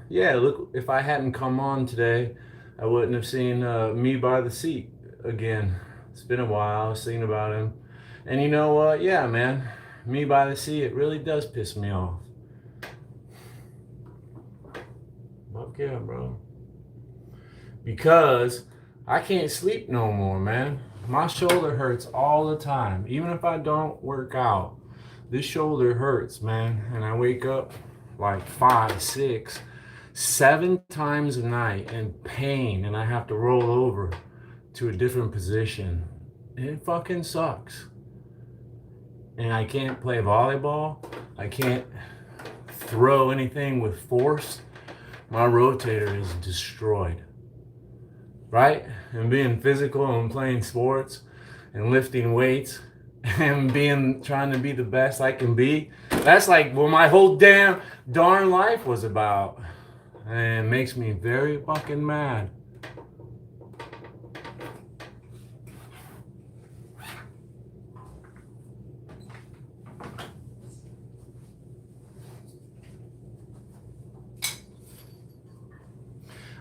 yeah, look, if I hadn't come on today, I wouldn't have seen me by the seat again. It's been a while. I was thinking about him. And you know what? Yeah, man, me by the sea, it really does piss me off. Okay, bro. Because I can't sleep no more, man. My shoulder hurts all the time. Even if I don't work out, this shoulder hurts, man. And I wake up like 5, 6, 7 times a night in pain, and I have to roll over to a different position. It fucking sucks. And I can't play volleyball. I can't throw anything with force. My rotator is destroyed. Right? And being physical and playing sports and lifting weights and trying to be the best I can be. That's like what my whole darn life was about. And it makes me very fucking mad.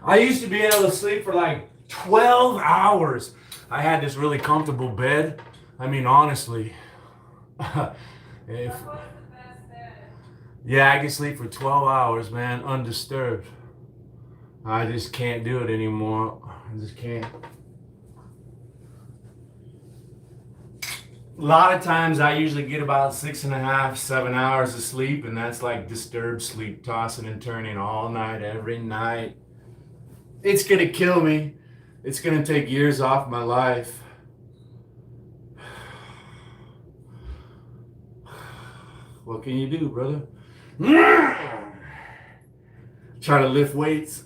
I used to be able to sleep for like 12 hours. I had this really comfortable bed. I mean, honestly, if That was the best bed. yeah, I can sleep for 12 hours, man, undisturbed. I just can't do it anymore. I just can't. A lot of times I usually get about 6.5, 7 hours of sleep, and that's like disturbed sleep, tossing and turning all night, every night. It's gonna kill me. It's gonna take years off my life. What can you do, brother? Try to lift weights,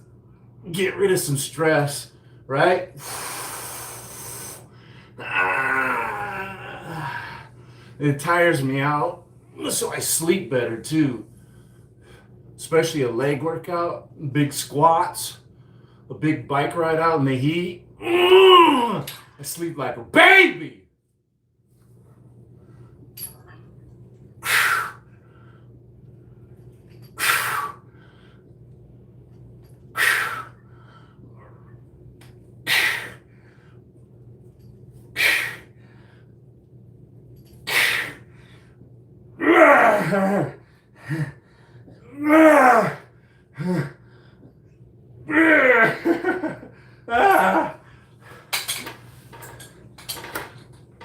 get rid of some stress, right? It tires me out, so I sleep better too. Especially a leg workout, big squats, a big bike ride out in the heat. I sleep like a baby.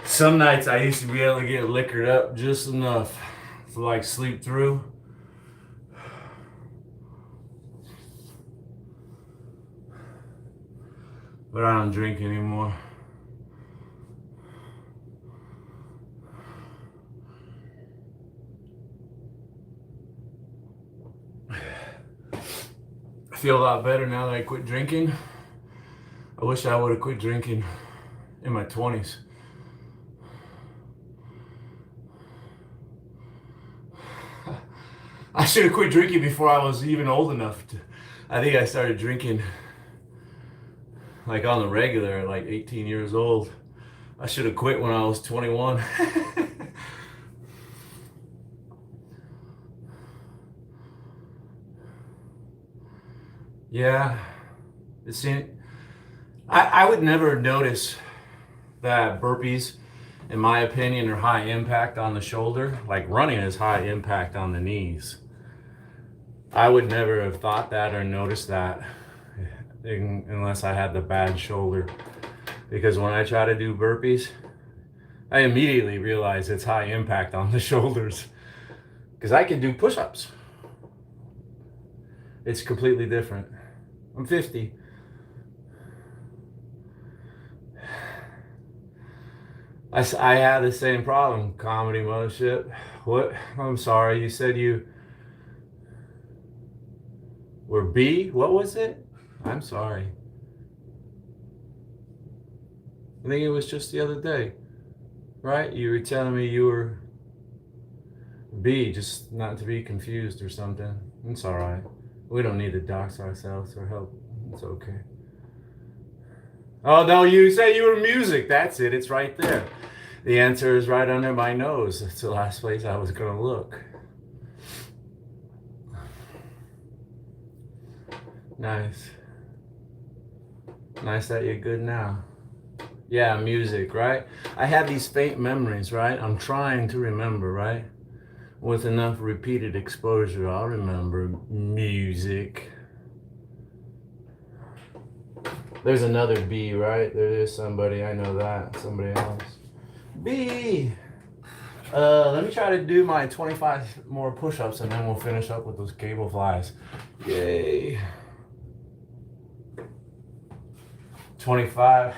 Some nights I used to be able to get liquored up just enough to like sleep through. But I don't drink anymore. I feel a lot better now that I quit drinking. I wish I would have quit drinking in my 20s. I should have quit drinking before I was even old enough to. I think I started drinking like on the regular at like 18 years old. I should have quit when I was 21. Yeah, it seemed, I would never notice that burpees, in my opinion, are high impact on the shoulder. Like running is high impact on the knees. I would never have thought that or noticed that unless I had the bad shoulder. Because when I try to do burpees, I immediately realize it's high impact on the shoulders. Because I can do push-ups. It's completely different. I'm 50. I had the same problem, comedy mothership. What? I'm sorry, you said you were B? What was it? I'm sorry. I think it was just the other day, right? You were telling me you were B, just not to be confused or something. It's all right. We don't need to dox ourselves or help. It's okay. Oh, no, you say you were music. That's it. It's right there. The answer is right under my nose. It's the last place I was going to look. Nice. Nice that you're good now. Yeah, music, right? I have these faint memories, right? I'm trying to remember, right? With enough repeated exposure, I'll remember music. There's another B, right? There is somebody, I know that. Somebody else. B! Let me try to do my 25 more push-ups and then we'll finish up with those cable flies. Yay. 25.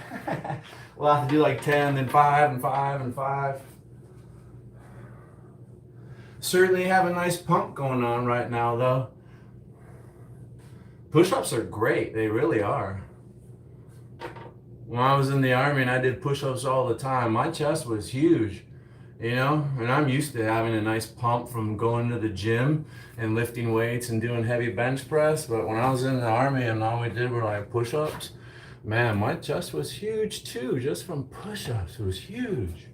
We'll have to do like 10, then 5, and 5, and 5. Certainly have a nice pump going on right now, though. Push-ups are great. They really are. When I was in the Army and I did push-ups all the time, my chest was huge, you know? And I'm used to having a nice pump from going to the gym and lifting weights and doing heavy bench press. But when I was in the Army and all we did were like push-ups, man, my chest was huge too, just from push-ups. It was huge.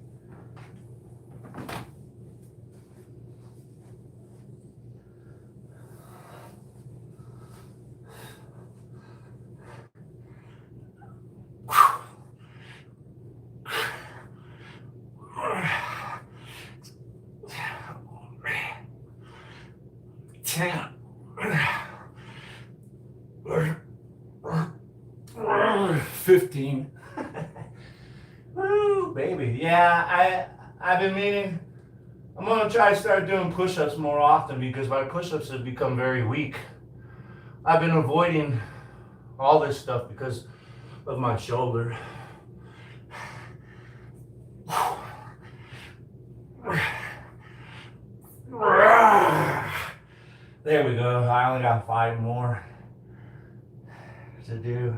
can't. 15. Woo, baby. Yeah, I've been meaning. I'm gonna try to start doing push-ups more often because my push-ups have become very weak. I've been avoiding all this stuff because of my shoulder. There we go. I only got 5 more to do.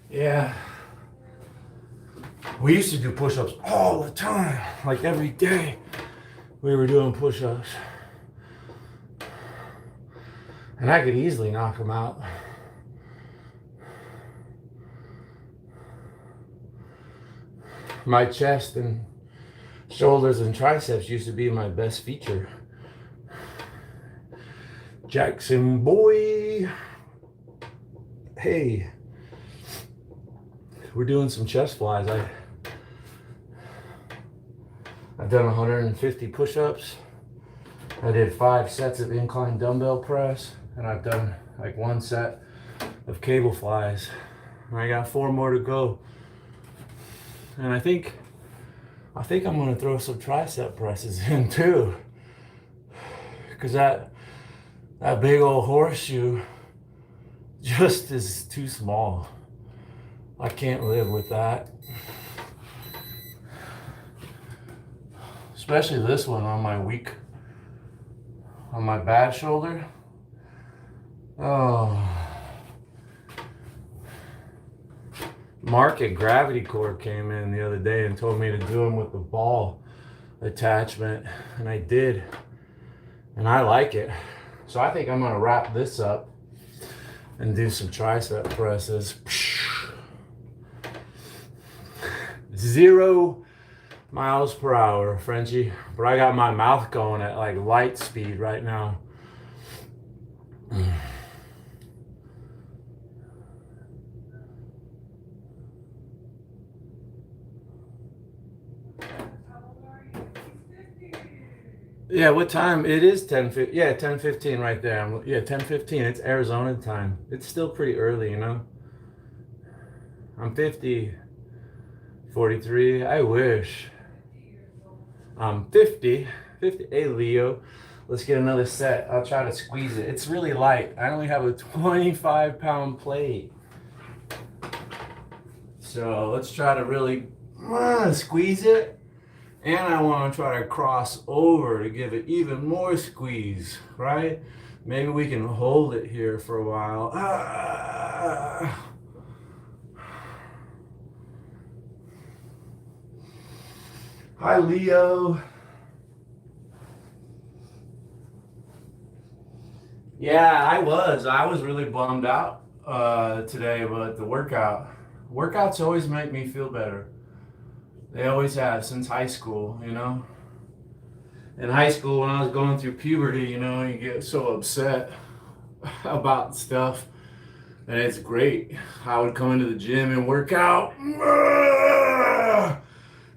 Yeah. We used to do push-ups all the time, like every day. We were doing push-ups. And I could easily knock them out. My chest and shoulders and triceps used to be my best feature. Jackson boy. Hey. We're doing some chest flies. I've done 150 push-ups. I did 5 sets of incline dumbbell press, and I've done like 1 set of cable flies. And I got 4 more to go. And I think I'm gonna throw some tricep presses in too, because that big old horseshoe just is too small. I can't live with that. Especially this one on my bad shoulder. Oh. Mark at Gravity Core came in the other day and told me to do them with the ball attachment, and I did. And I like it. So I think I'm gonna wrap this up and do some tricep presses. 0 miles per hour, Frenchie. But I got my mouth going at like light speed right now. Yeah, what time? It is 10:50. Yeah, 10:15 right there. Yeah, 10:15. It's Arizona time. It's still pretty early, you know. I'm 50, 43. I wish. I'm 50. Hey, Leo. Let's get another set. I'll try to squeeze it. It's really light. I only have a 25-pound plate. So let's try to really squeeze it. And I want to try to cross over to give it even more squeeze, right? Maybe we can hold it here for a while. Hi, Leo. Yeah, I was really bummed out today about the workout. Workouts always make me feel better. They always have since high school, you know. In high school, when I was going through puberty, you know, you get so upset about stuff, and it's great. I would come into the gym and work out,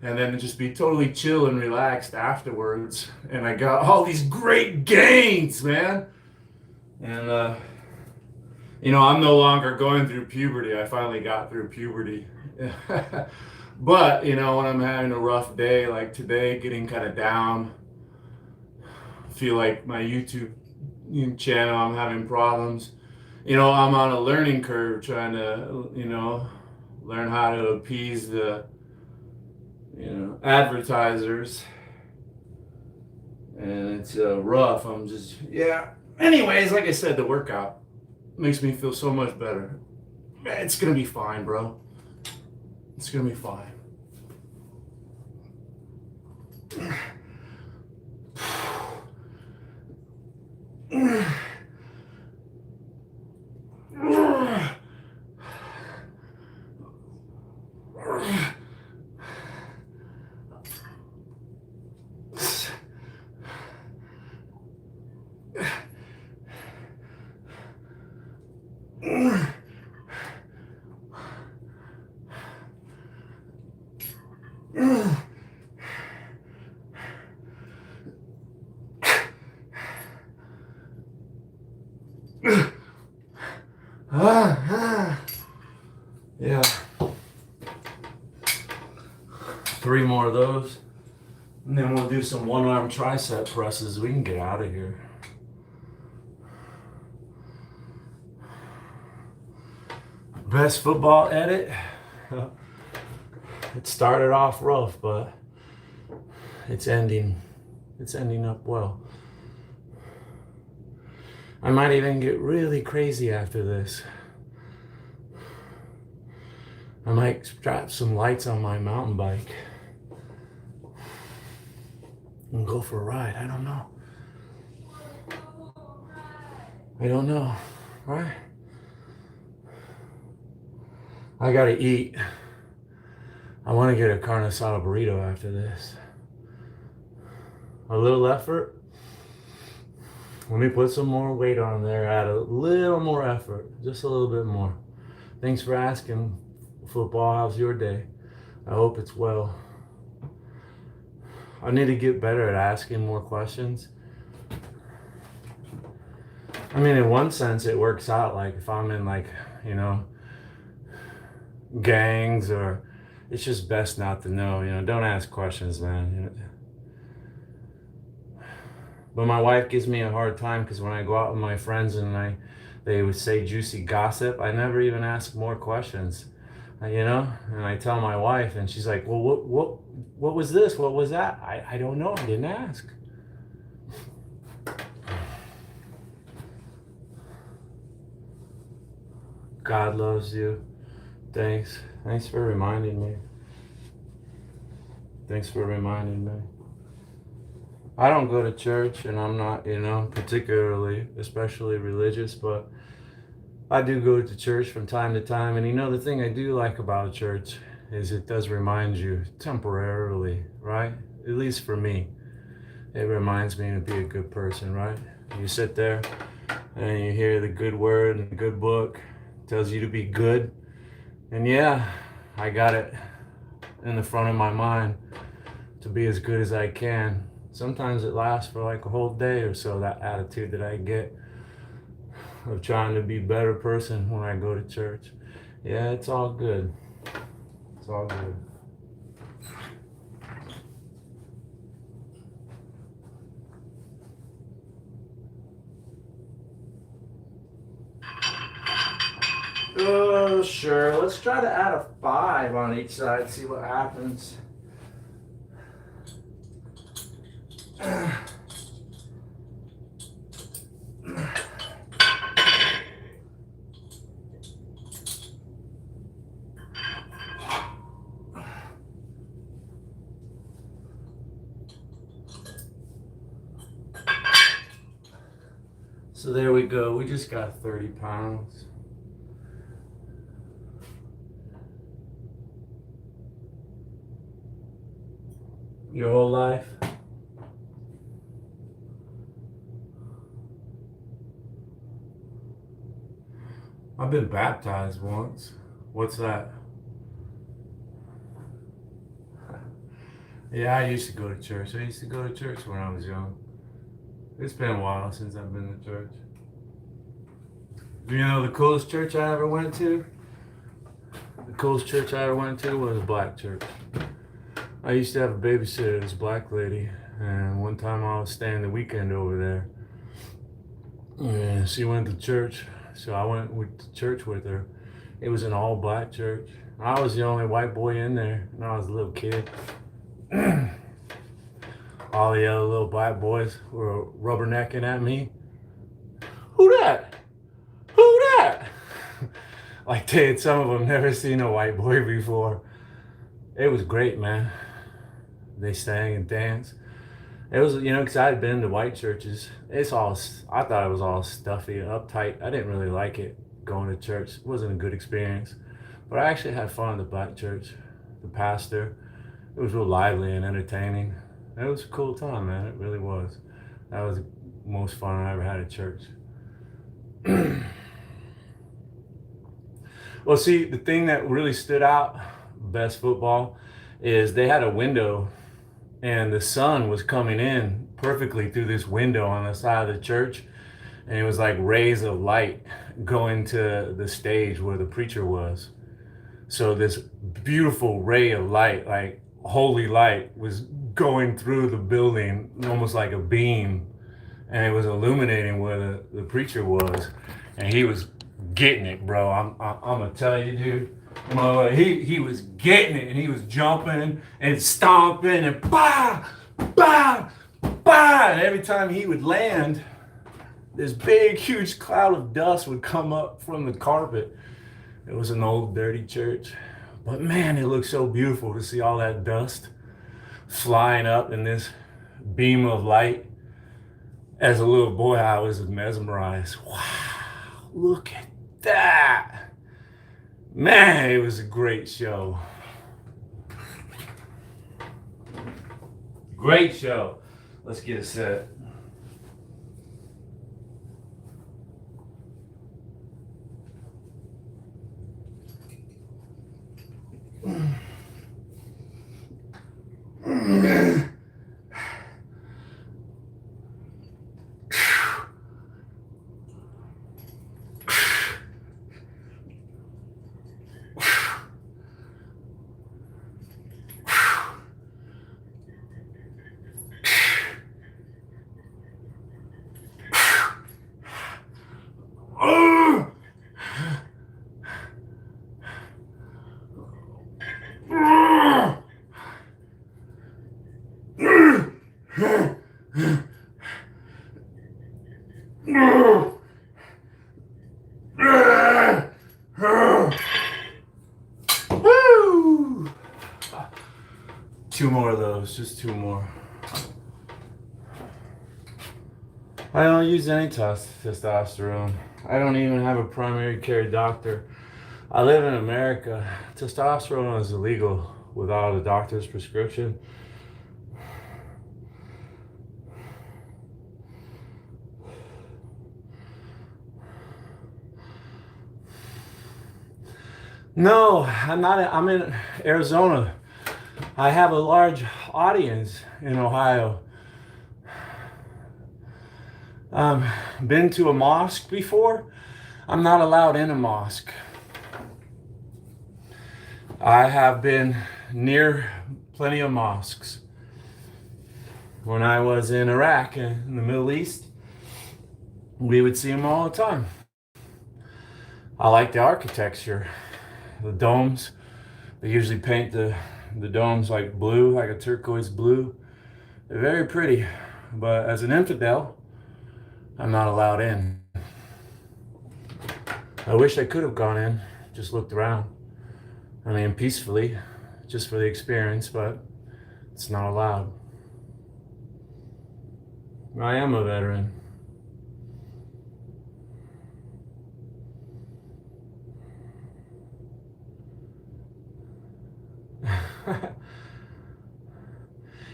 and then just be totally chill and relaxed afterwards. And I got all these great gains, man. And you know, I'm no longer going through puberty. I finally got through puberty. But, you know, when I'm having a rough day, like today, getting kind of down, feel like my YouTube channel, I'm having problems. You know, I'm on a learning curve trying to, you know, learn how to appease the, you know, advertisers. And it's rough. I'm just, yeah. Anyways, like I said, the workout makes me feel so much better. It's going to be fine, bro. It's going to be fine. Yeah. 3 more of those. And then we'll do some one-arm tricep presses. We can get out of here. Best football edit. It started off rough, but it's ending up well. I might even get really crazy after this. I might strap some lights on my mountain bike and go for a ride. I don't know. Right? I gotta eat. I want to get a carne asada burrito after this. A little effort. Let me put some more weight on there. Add a little more effort. Just a little bit more. Thanks for asking, football. How's your day? I hope it's well. I need to get better at asking more questions. I mean, in one sense, it works out. Like if I'm in gangs, or it's just best not to know. Don't ask questions, man. But my wife gives me a hard time because when I go out with my friends and they would say juicy gossip, I never even ask more questions. And I tell my wife, and she's like, "Well, what was this? What was that?" I don't know. I didn't ask. God loves you. Thanks for reminding me. I don't go to church, and I'm not, particularly, especially religious, but I do go to church from time to time. And the thing I do like about church is it does remind you temporarily, right? At least for me, it reminds me to be a good person, right? You sit there and you hear the good word and the good book tells you to be good. And yeah, I got it in the front of my mind to be as good as I can. Sometimes it lasts for like a whole day or so, that attitude that I get of trying to be a better person when I go to church. Yeah, it's all good. It's all good. Oh, sure. Let's try to add a 5 on each side, see what happens. So there we go. We just got 30 pounds. Your whole life? I've been baptized once. What's that? Yeah, I used to go to church. I used to go to church when I was young. It's been a while since I've been to church. The coolest church I ever went to? The coolest church I ever went to was a black church. I used to have a babysitter, this black lady, and one time I was staying the weekend over there. And she went to church, so I went to church with her. It was an all black church. I was the only white boy in there, and I was a little kid. All the other little black boys were rubbernecking at me. Who that? Like some of them never seen a white boy before. It was great, man. They sang and danced. It was, because I had been to white churches. I thought it was all stuffy and uptight. I didn't really like it going to church. It wasn't a good experience. But I actually had fun at the black church. The pastor, it was real lively and entertaining. It was a cool time, man. It really was. That was the most fun I ever had at church. Well, see, the thing that really stood out, best football, is they had a window and the sun was coming in perfectly through this window on the side of the church. And it was like rays of light going to the stage where the preacher was. So this beautiful ray of light, like holy light, was going through the building almost like a beam, and it was illuminating where the preacher was, and he was getting it, bro. I'm gonna tell you, dude. He was getting it, and he was jumping and stomping and bah, bah, bah. And every time he would land, this big, huge cloud of dust would come up from the carpet. It was an old, dirty church. But man, it looked so beautiful to see all that dust flying up in this beam of light. As a little boy, I was mesmerized. Wow, look at that. Man, it was a great show. Great show. Let's get a set. Woo! Two more of those, just two more. I don't use any testosterone. I don't even have a primary care doctor. I live in America. Testosterone is illegal without a doctor's prescription. No, I'm not. I'm in Arizona. I have a large audience in Ohio. Been to a mosque before? I'm not allowed in a mosque. I have been near plenty of mosques. When I was in Iraq, in the Middle East, we would see them all the time. I like the architecture. The domes, they usually paint the domes like blue, like a turquoise blue. They're very pretty, but as an infidel, I'm not allowed in. I wish I could have gone in, just looked around. I mean, peacefully, just for the experience, but it's not allowed. I am a veteran.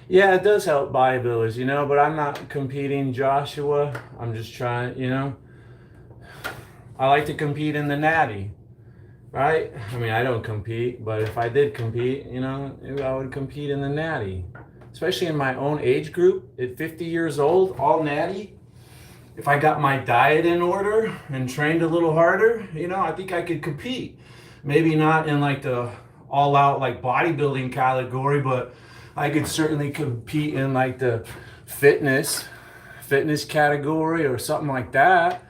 Yeah, it does help bodybuilders, but I'm not competing Joshua. I'm just trying, I like to compete in the natty, right? I mean, I don't compete, but if I did compete, maybe I would compete in the natty. Especially in my own age group, at 50 years old, all natty. If I got my diet in order and trained a little harder, I think I could compete. Maybe not in like the all-out like bodybuilding category, but I could certainly compete in like the fitness category or something like that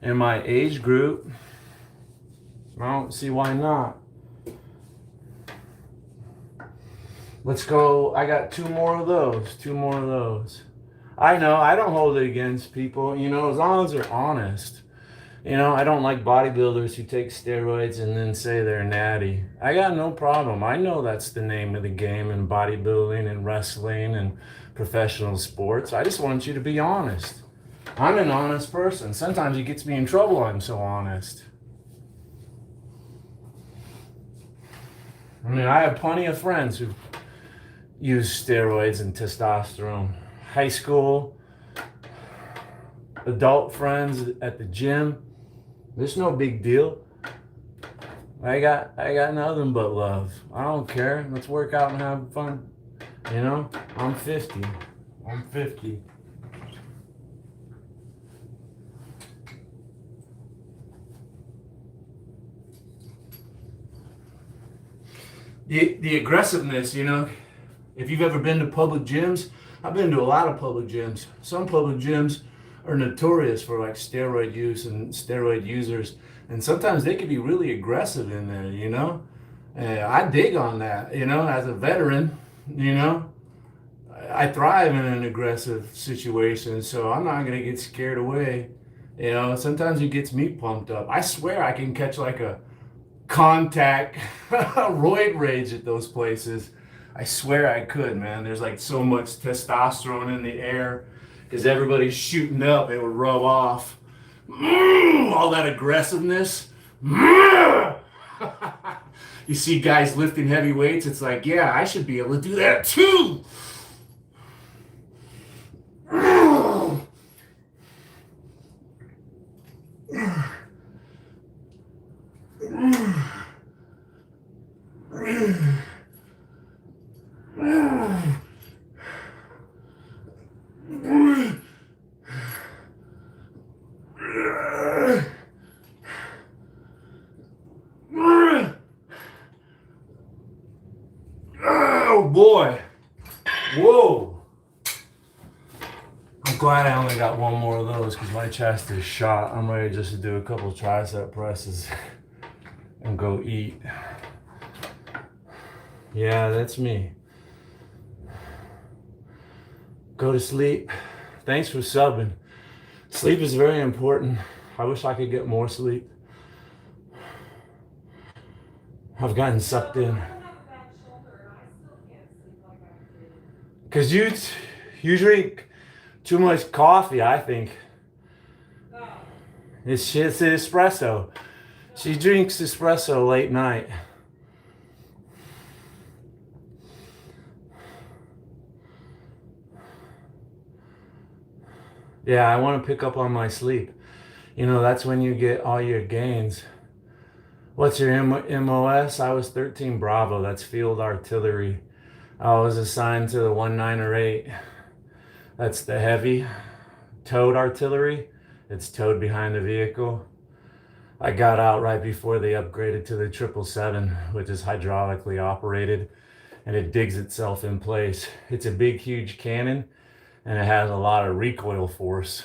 in my age group. I don't see why not. Let's go. I got two more of those. I know, I don't hold it against people, as long as they're honest. I don't like bodybuilders who take steroids and then say they're natty. I got no problem. I know that's the name of the game in bodybuilding and wrestling and professional sports. I just want you to be honest. I'm an honest person. Sometimes it gets me in trouble, I'm so honest. I mean, I have plenty of friends who use steroids and testosterone. High school, adult friends at the gym. There's no big deal. I got nothing but love. I don't care. Let's work out and have fun. You know, I'm 50. I'm 50. The aggressiveness, you know, if you've ever been to public gyms, I've been to a lot of public gyms. Some public gyms are notorious for like steroid use and steroid users, and sometimes they can be really aggressive in there, you know. I dig on that, you know, as a veteran, you know. I thrive in an aggressive situation, so I'm not gonna get scared away. You know, sometimes it gets me pumped up. I swear I can catch like a contact roid rage at those places. I swear I could, man. There's like so much testosterone in the air because everybody's shooting up. It would rub off. All that aggressiveness. You see guys lifting heavy weights. It's like, yeah, I should be able to do that too. Oh boy. Whoa. I'm glad I only got one more of those because my chest is shot. I'm ready just to do a couple tricep presses and go eat. Yeah, that's me. Go to sleep. Thanks for subbing. Sleep is very important. I wish I could get more sleep. I've gotten sucked in. Because you drink too much coffee, I think. It's espresso. She drinks espresso late night. Yeah, I want to pick up on my sleep. You know, that's when you get all your gains. What's your MOS? I was 13 Bravo. That's field artillery. I was assigned to the 1908. That's the heavy towed artillery. It's towed behind the vehicle. I got out right before they upgraded to the 777, which is hydraulically operated, and it digs itself in place. It's a big, huge cannon, and it has a lot of recoil force.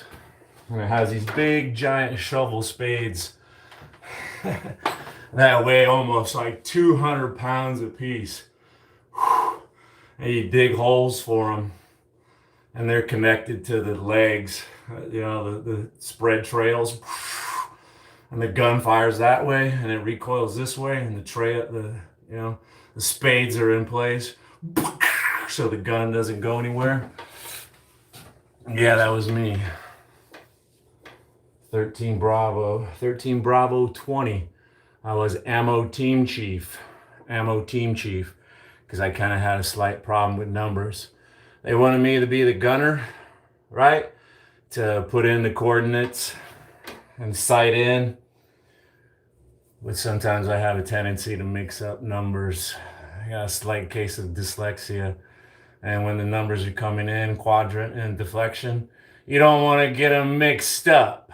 And it has these big, giant shovel spades that weigh almost like 200 pounds a piece. And you dig holes for them, and they're connected to the legs, you know, the spread trails, and the gun fires that way, and it recoils this way, and the spades are in place, so the gun doesn't go anywhere. Yeah, that was me. 13 Bravo 20. I was ammo team chief, because I kind of had a slight problem with numbers. They wanted me to be the gunner, right? To put in the coordinates and sight in. But sometimes I have a tendency to mix up numbers. I got a slight case of dyslexia. And when the numbers are coming in, quadrant and deflection, you don't want to get them mixed up.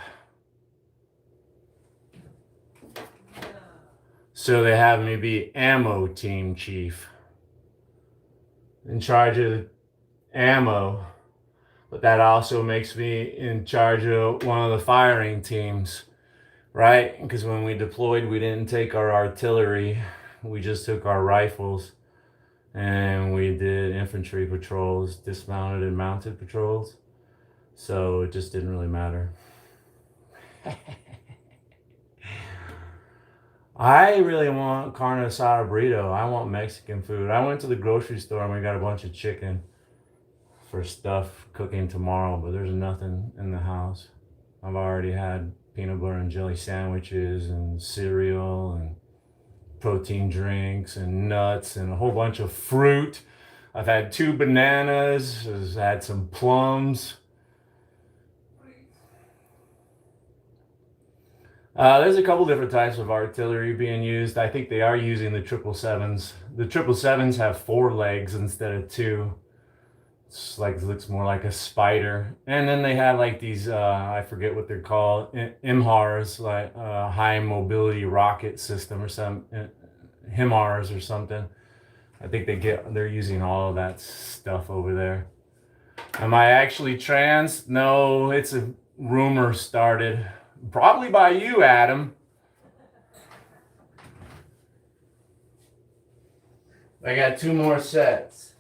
So they have me be ammo team chief, in charge of ammo, but that also makes me in charge of one of the firing teams, right? Because when we deployed, we didn't take our artillery, we just took our rifles, and we did infantry patrols, dismounted and mounted patrols, so it just didn't really matter. I really want carne asada burrito. I want Mexican food. I went to the grocery store and we got a bunch of chicken for stuff cooking tomorrow, but there's nothing in the house. I've already had peanut butter and jelly sandwiches and cereal and protein drinks and nuts and a whole bunch of fruit. I've had 2 bananas, I've had some plums. There's a couple different types of artillery being used. I think they are using the 777s. The 777s have 4 legs instead of 2. It's like, it looks more like a spider. And then they have like these, I forget what they're called, MHARs, like high mobility rocket system or some HIMARS or something. I think they're using all of that stuff over there. Am I actually trans? No, it's a rumor started. Probably by you, Adam. I got 2 more sets.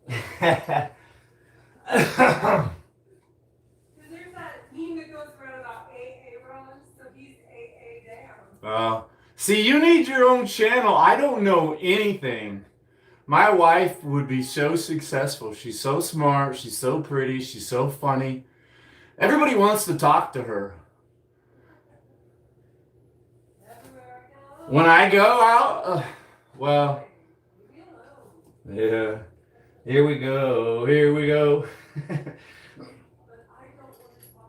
Because there's that meme that goes around about AA runs, so he's AA down. See, you need your own channel. I don't know anything. My wife would be so successful. She's so smart. She's so pretty. She's so funny. Everybody wants to talk to her. When I go out, well, yeah. Here we go. Here we go.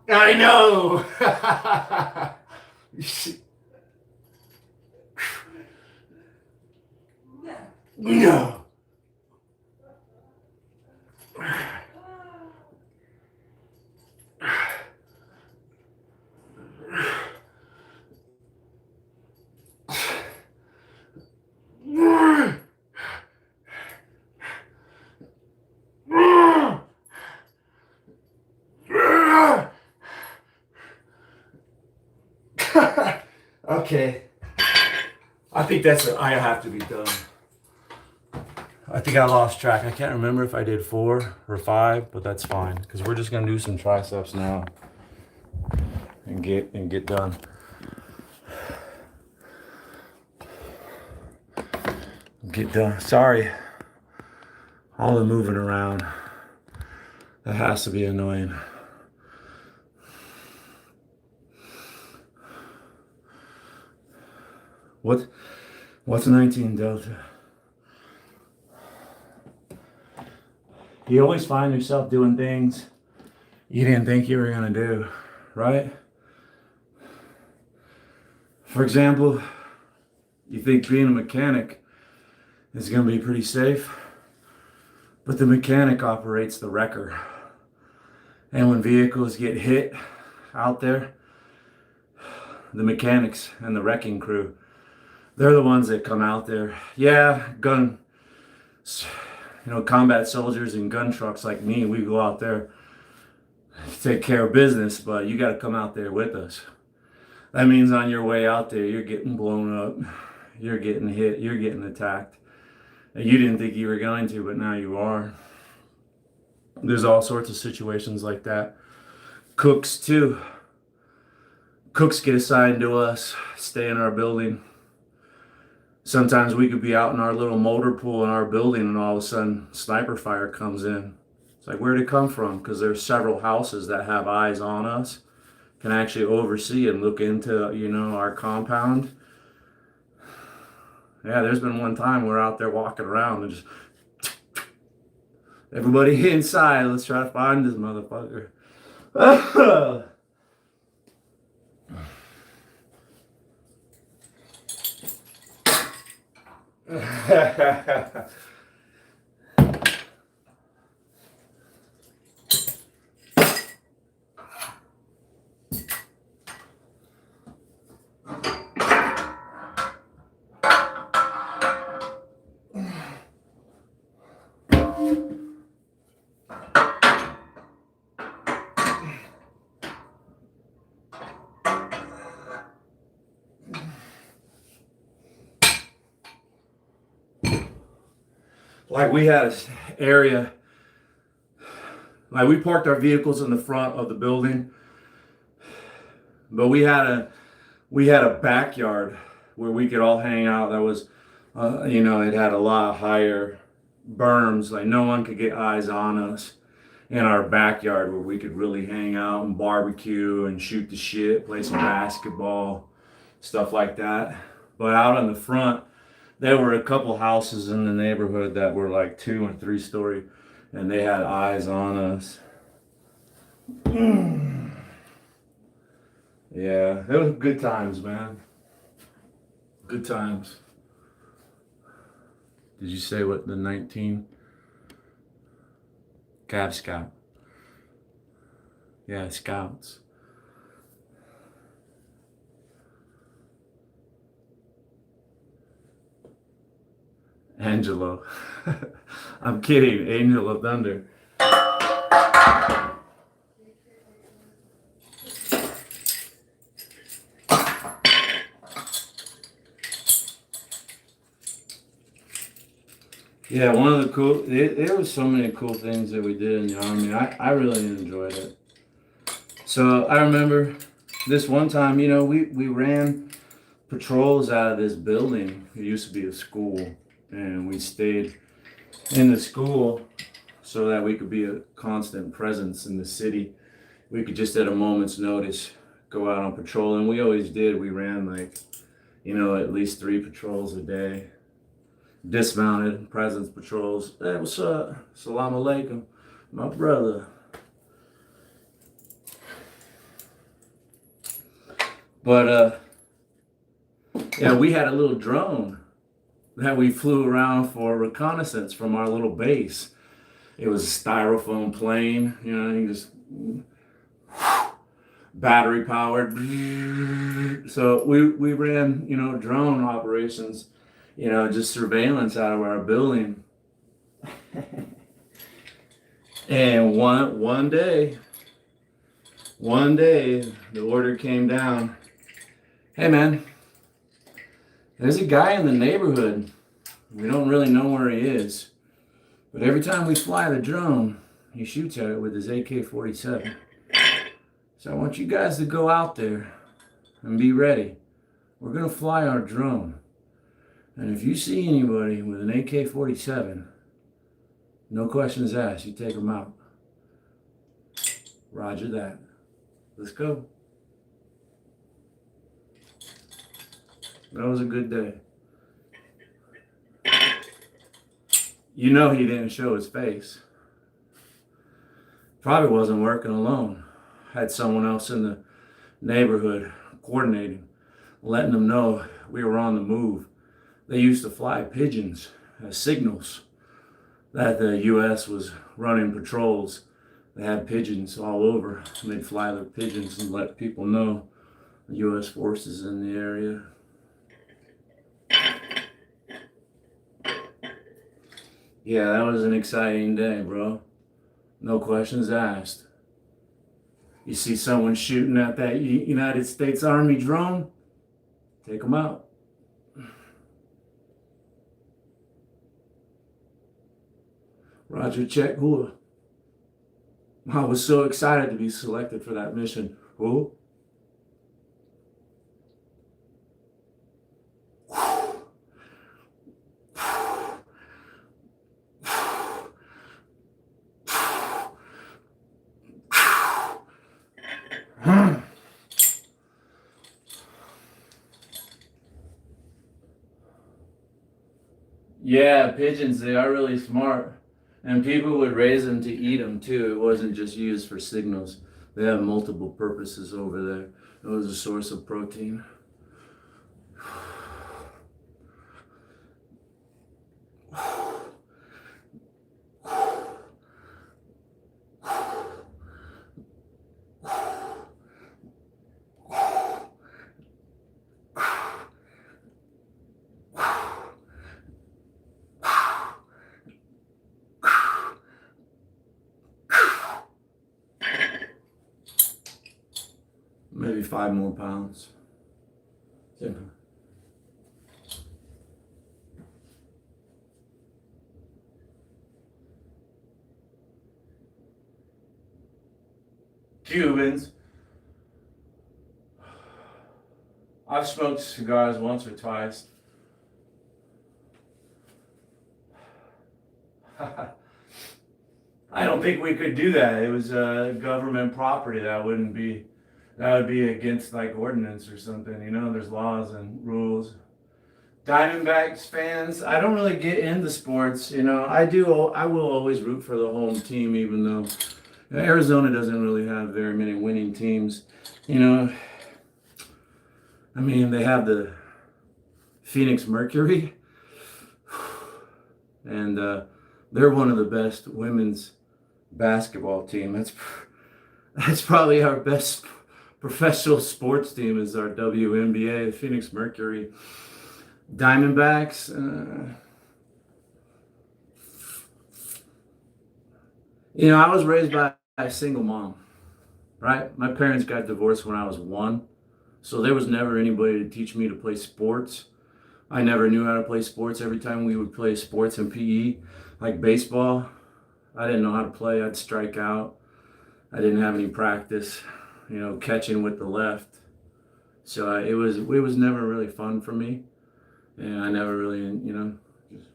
I know. No. Okay. I think I have to be done. I think I lost track. I can't remember if I did 4 or 5, but that's fine because we're just gonna do some triceps now and get done. Get done. Sorry, all the moving around. That has to be annoying. What's 19 delta? You always find yourself doing things you didn't think you were gonna do, right? For example, you think being a mechanic is gonna be pretty safe, but the mechanic operates the wrecker. And when vehicles get hit out there, the mechanics and the wrecking crew, they're the ones that come out there. Yeah, combat soldiers and gun trucks like me, we go out there to take care of business, but you got to come out there with us. That means on your way out there, you're getting blown up, you're getting hit, you're getting attacked. And you didn't think you were going to, but now you are. There's all sorts of situations like that. Cooks too. Cooks get assigned to us, stay in our building. Sometimes we could be out in our little motor pool in our building and all of a sudden sniper fire comes in. It's like, where'd it come from? Because there's several houses that have eyes on us, can actually oversee and look into, our compound. Yeah, there's been one time we're out there walking around and just, everybody inside, let's try to find this motherfucker. Like we had an area, like we parked our vehicles in the front of the building, but we had a backyard where we could all hang out. That was, it had a lot higher berms, like no one could get eyes on us in our backyard where we could really hang out and barbecue and shoot the shit, play some basketball, stuff like that. But out in the front, there were a couple houses in the neighborhood that were like 2 and 3 story, and they had eyes on us. Yeah, it was good times, man. Good times. Did you say what the 19? Cab Scout. Yeah, Scouts. Angelo. I'm kidding. Angel of Thunder. Yeah, one of the cool, there was so many cool things that we did in the Army. I really enjoyed it. So I remember this one time, you know, we ran patrols out of this building. It used to be a school, and we stayed in the school so that we could be a constant presence in the city. We could just at a moment's notice go out on patrol, and we always did. We ran like, you know, at least 3 patrols a day. Dismounted presence patrols. Hey, what's up? Salam alaikum, my brother. But yeah, we had a little drone that we flew around for reconnaissance from our little base. It was a styrofoam plane, you know, you just battery powered. So we ran, you know, drone operations, you know, just surveillance out of our building. And one day, the order came down. Hey man, there's a guy in the neighborhood. We don't really know where he is, but every time we fly the drone, he shoots at it with his AK-47. So I want you guys to go out there and be ready. We're gonna fly our drone. And if you see anybody with an AK-47, no questions asked, you take them out. Roger that. Let's go. That was a good day. You know he didn't show his face. Probably wasn't working alone. Had someone else in the neighborhood coordinating, letting them know we were on the move. They used to fly pigeons as signals that the U.S. was running patrols. They had pigeons all over, and they'd fly their pigeons and let people know the U.S. forces in the area. Yeah, that was an exciting day, bro. No questions asked. You see someone shooting at that United States Army drone, take them out. Roger, check, who? I was so excited to be selected for that mission. Who? Yeah, pigeons, they are really smart. And people would raise them to eat them too. It wasn't just used for signals. They have multiple purposes over there. It was a source of protein. Maybe 5 more pounds. Cubans. I've smoked cigars once or twice. I don't think we could do that. It was government property. That would be against like ordinance or something. You know, there's laws and rules. Diamondbacks fans, I don't really get into sports. You know, I will always root for the home team, even though Arizona doesn't really have very many winning teams. You know, I mean, they have the Phoenix Mercury, and they're one of the best women's basketball team. That's probably our best professional sports team is our WNBA, the Phoenix Mercury. Diamondbacks. I was raised by a single mom, right? My parents got divorced when I was 1, so there was never anybody to teach me to play sports. I never knew how to play sports. Every time we would play sports in PE, like baseball, I didn't know how to play. I'd strike out. I didn't have any practice, catching with the left. So it was never really fun for me, and I never really, just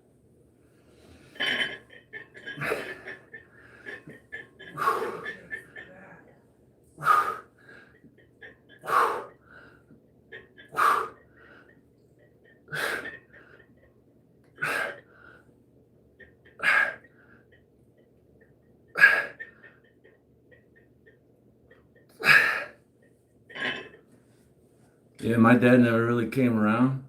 yeah, my dad never really came around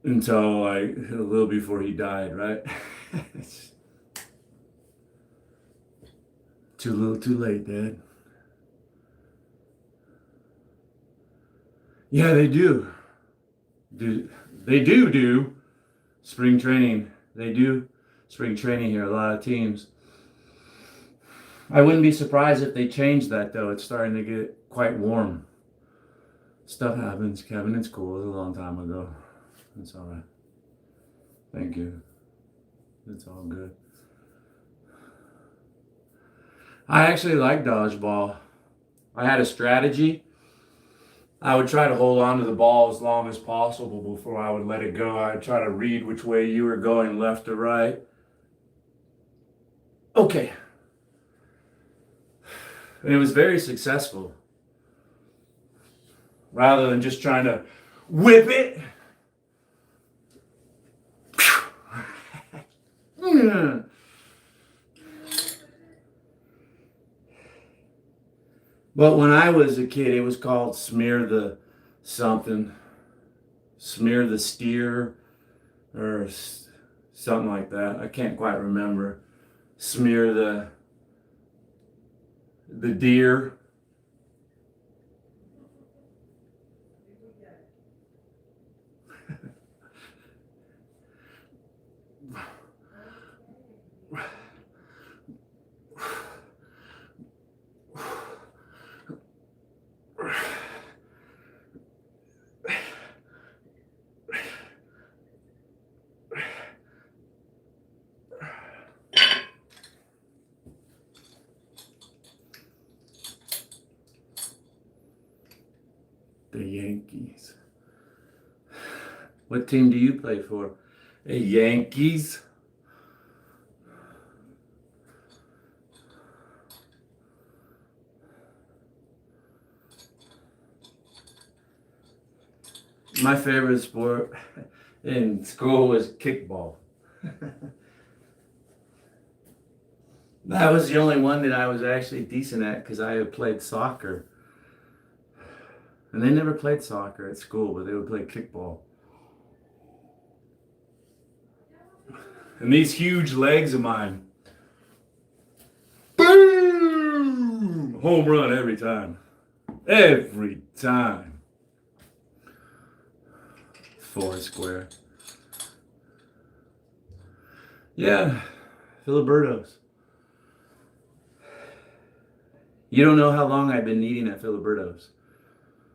until like a little before he died, right? It's too little, too late, Dad. Yeah, they do. They do spring training. They do spring training here. A lot of teams. I wouldn't be surprised if they changed that though. It's starting to get quite warm. Stuff happens, Kevin. It's cool. It was a long time ago. It's all right. Thank you. It's all good. I actually like dodgeball. I had a strategy. I would try to hold on to the ball as long as possible before I would let it go. I'd try to read which way you were going, left or right. Okay. And it was very successful. Rather than just trying to whip it. But when I was a kid, it was called smear the something. Smear the steer or something like that. I can't quite remember. Smear the deer. The Yankees. What team do you play for? The Yankees? My favorite sport in school was kickball. That was the only one that I was actually decent at because I had played soccer. And they never played soccer at school, but they would play kickball. And these huge legs of mine. Boom! Home run every time. Every time. Four square. Yeah, Filiberto's. You don't know how long I've been eating at Filiberto's.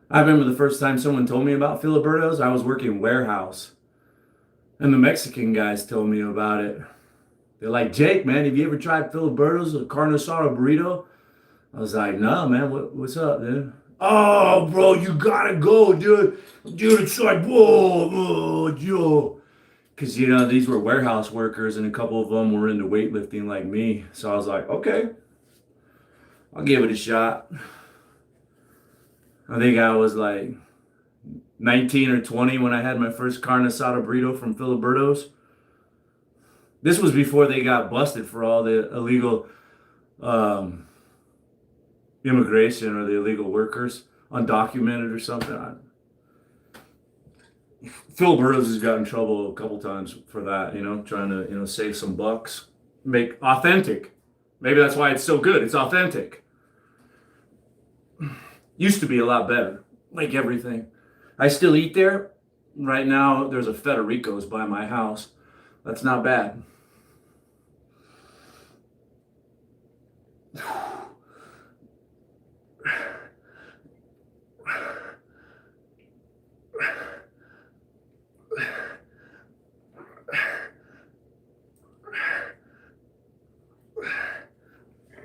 I remember the first time someone told me about Filiberto's, I was working warehouse. And the Mexican guys told me about it. They're like, Jake, man, have you ever tried Filiberto's, a carne asada burrito? I was like, no, man, what's up, dude? Oh, bro, you gotta go, dude. Dude, it's like, whoa, yo. Because, these were warehouse workers, and a couple of them were into weightlifting like me. So I was like, okay, I'll give it a shot. I think I was like 19 or 20 when I had my first carne asada burrito from Filiberto's. This was before they got busted for all the illegal immigration or the illegal workers. undocumented or something. Phil Burrows has got in trouble a couple times for that, trying to, save some bucks, make authentic. Maybe that's why it's so good. It's authentic. Used to be a lot better, like everything. I still eat there. Right now, there's a Federico's by my house. That's not bad.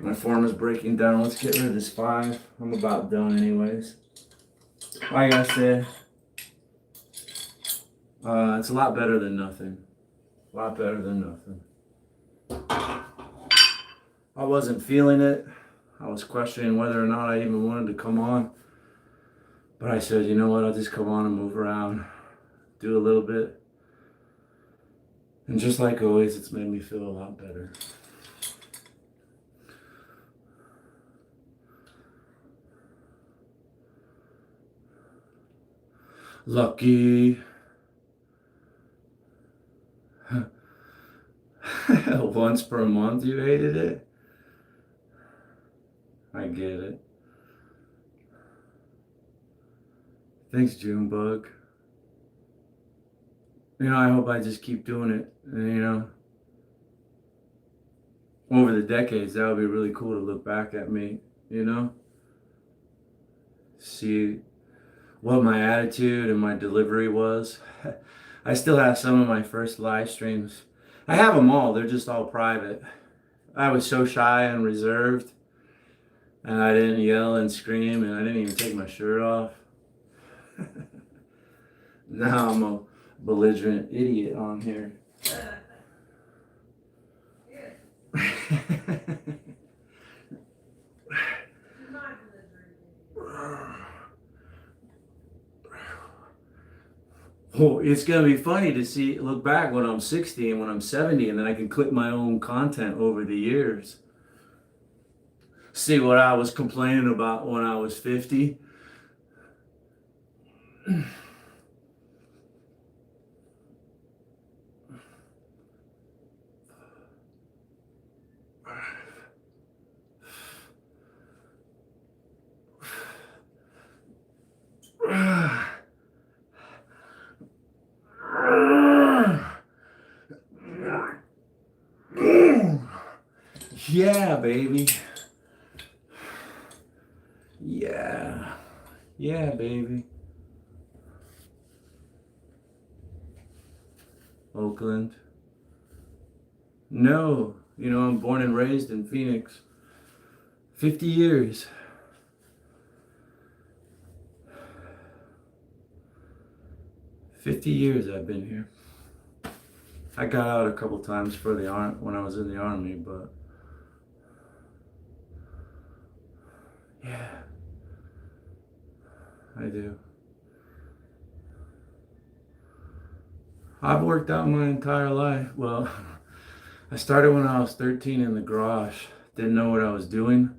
My form is breaking down. Let's get rid of this 5. I'm about done anyways. Like I said, it's a lot better than nothing. A lot better than nothing. I wasn't feeling it. I was questioning whether or not I even wanted to come on. But I said, you know what, I'll just come on and move around, do a little bit. And just like always, it's made me feel a lot better. Lucky. Once per month you hated it? I get it. Thanks, Junebug. I hope I just keep doing it. And, over the decades, that would be really cool to look back at me, see what my attitude and my delivery was. I still have some of my first live streams. I have them all. They're just all private. I was so shy and reserved, and I didn't yell and scream, and I didn't even take my shirt off. Now I'm a belligerent idiot on here. Well, it's going to be funny to look back when I'm 60 and when I'm 70, and then I can clip my own content over the years. See what I was complaining about when I was 50. Yeah, baby. Yeah. Yeah, baby. Oakland. No. I'm born and raised in Phoenix. 50 years. 50 years I've been here. I got out a couple times for the when I was in the Army, but yeah, I do. I've worked out my entire life. Well, I started when I was 13 in the garage. Didn't know what I was doing.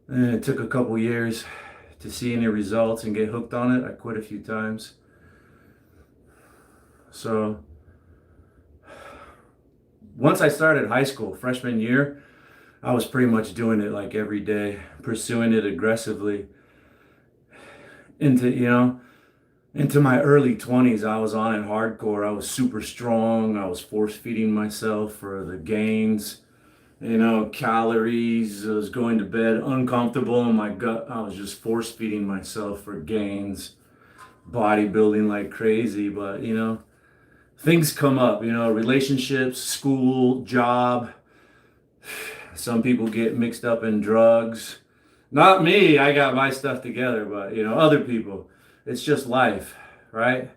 And it took a couple years to see any results and get hooked on it. I quit a few times. So once I started high school, freshman year, I was pretty much doing it like every day, pursuing it aggressively. Into my early 20s, I was on it hardcore. I was super strong. I was force feeding myself for the gains, calories. I was going to bed uncomfortable in my gut. I was just force feeding myself for gains, bodybuilding like crazy. But, things come up, relationships, school, job. Some people get mixed up in drugs. Not me, I got my stuff together, but other people. It's just life, right?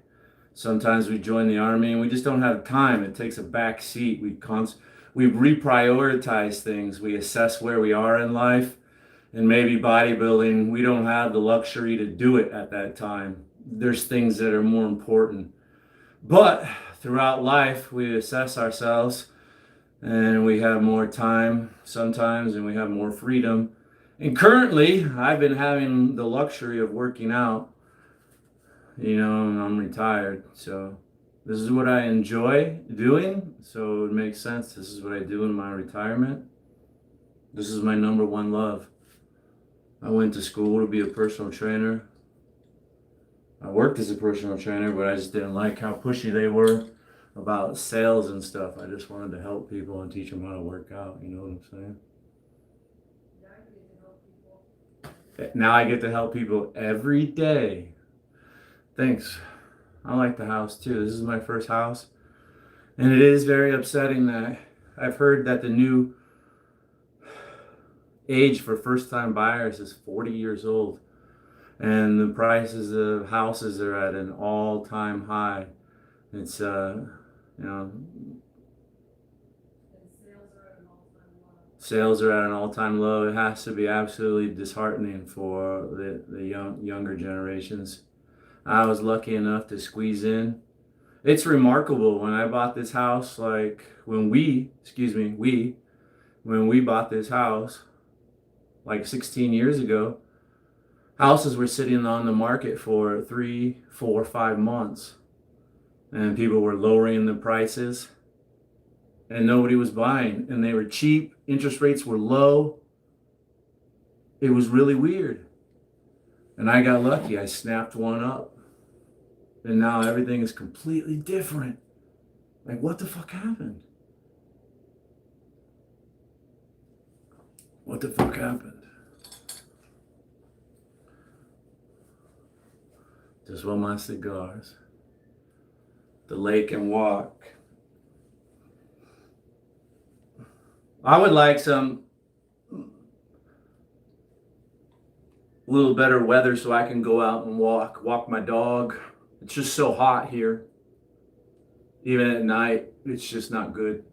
Sometimes we join the Army and we just don't have time. It takes a back seat. We reprioritize things. We assess where we are in life. And maybe bodybuilding, we don't have the luxury to do it at that time. There's things that are more important. But throughout life, we assess ourselves and we have more time sometimes and we have more freedom. And currently, I've been having the luxury of working out, and I'm retired. So this is what I enjoy doing. So it makes sense. This is what I do in my retirement. This is my number one love. I went to school to be a personal trainer. I worked as a personal trainer, but I just didn't like how pushy they were about sales and stuff. I just wanted to help people and teach them how to work out. You know what I'm saying? Now I get to help people every day. Thanks. I like the house too. This is my first house. And it is very upsetting that I've heard that the new age for first time buyers is 40 years old. And the prices of houses are at an all time high. It's, sales are at an all-time low. It has to be absolutely disheartening for the younger generations. I was lucky enough to squeeze in. It's remarkable when I bought this house, like when we bought this house like 16 years ago, houses were sitting on the market for 3, 4, 5 months, and people were lowering the prices. And nobody was buying, and they were cheap. Interest rates were low. It was really weird. And I got lucky. I snapped one up. And now everything is completely different. Like, what the fuck happened? What the fuck happened? Just want my cigars. The lake and walk. I would like some little better weather so I can go out and walk my dog. It's just so hot here. Even at night, it's just not good.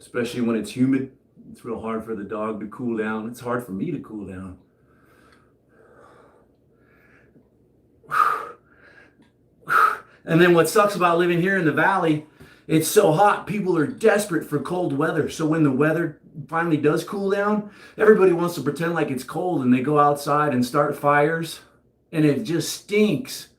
Especially when it's humid. It's real hard for the dog to cool down. It's hard for me to cool down. And then what sucks about living here in the valley, it's so hot, people are desperate for cold weather. So when the weather finally does cool down, everybody wants to pretend like it's cold, and they go outside and start fires, and it just stinks.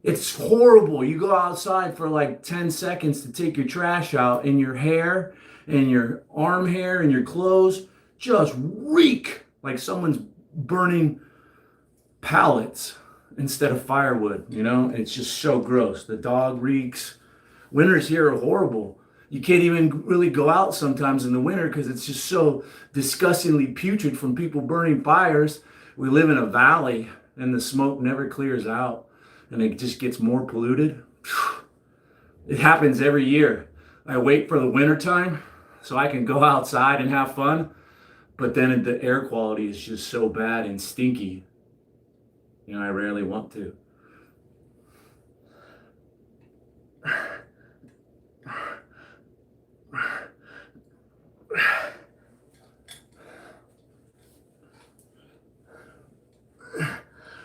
It's horrible. You go outside for like 10 seconds to take your trash out, and your hair and your arm hair and your clothes just reek like someone's burning pallets instead of firewood. It's just so gross. The dog reeks. Winters here are horrible. You can't even really go out sometimes in the winter because it's just so disgustingly putrid from people burning fires. We live in a valley, and the smoke never clears out, and it just gets more polluted. It happens every year. I wait for the winter time so I can go outside and have fun, but then the air quality is just so bad and stinky. I rarely want to.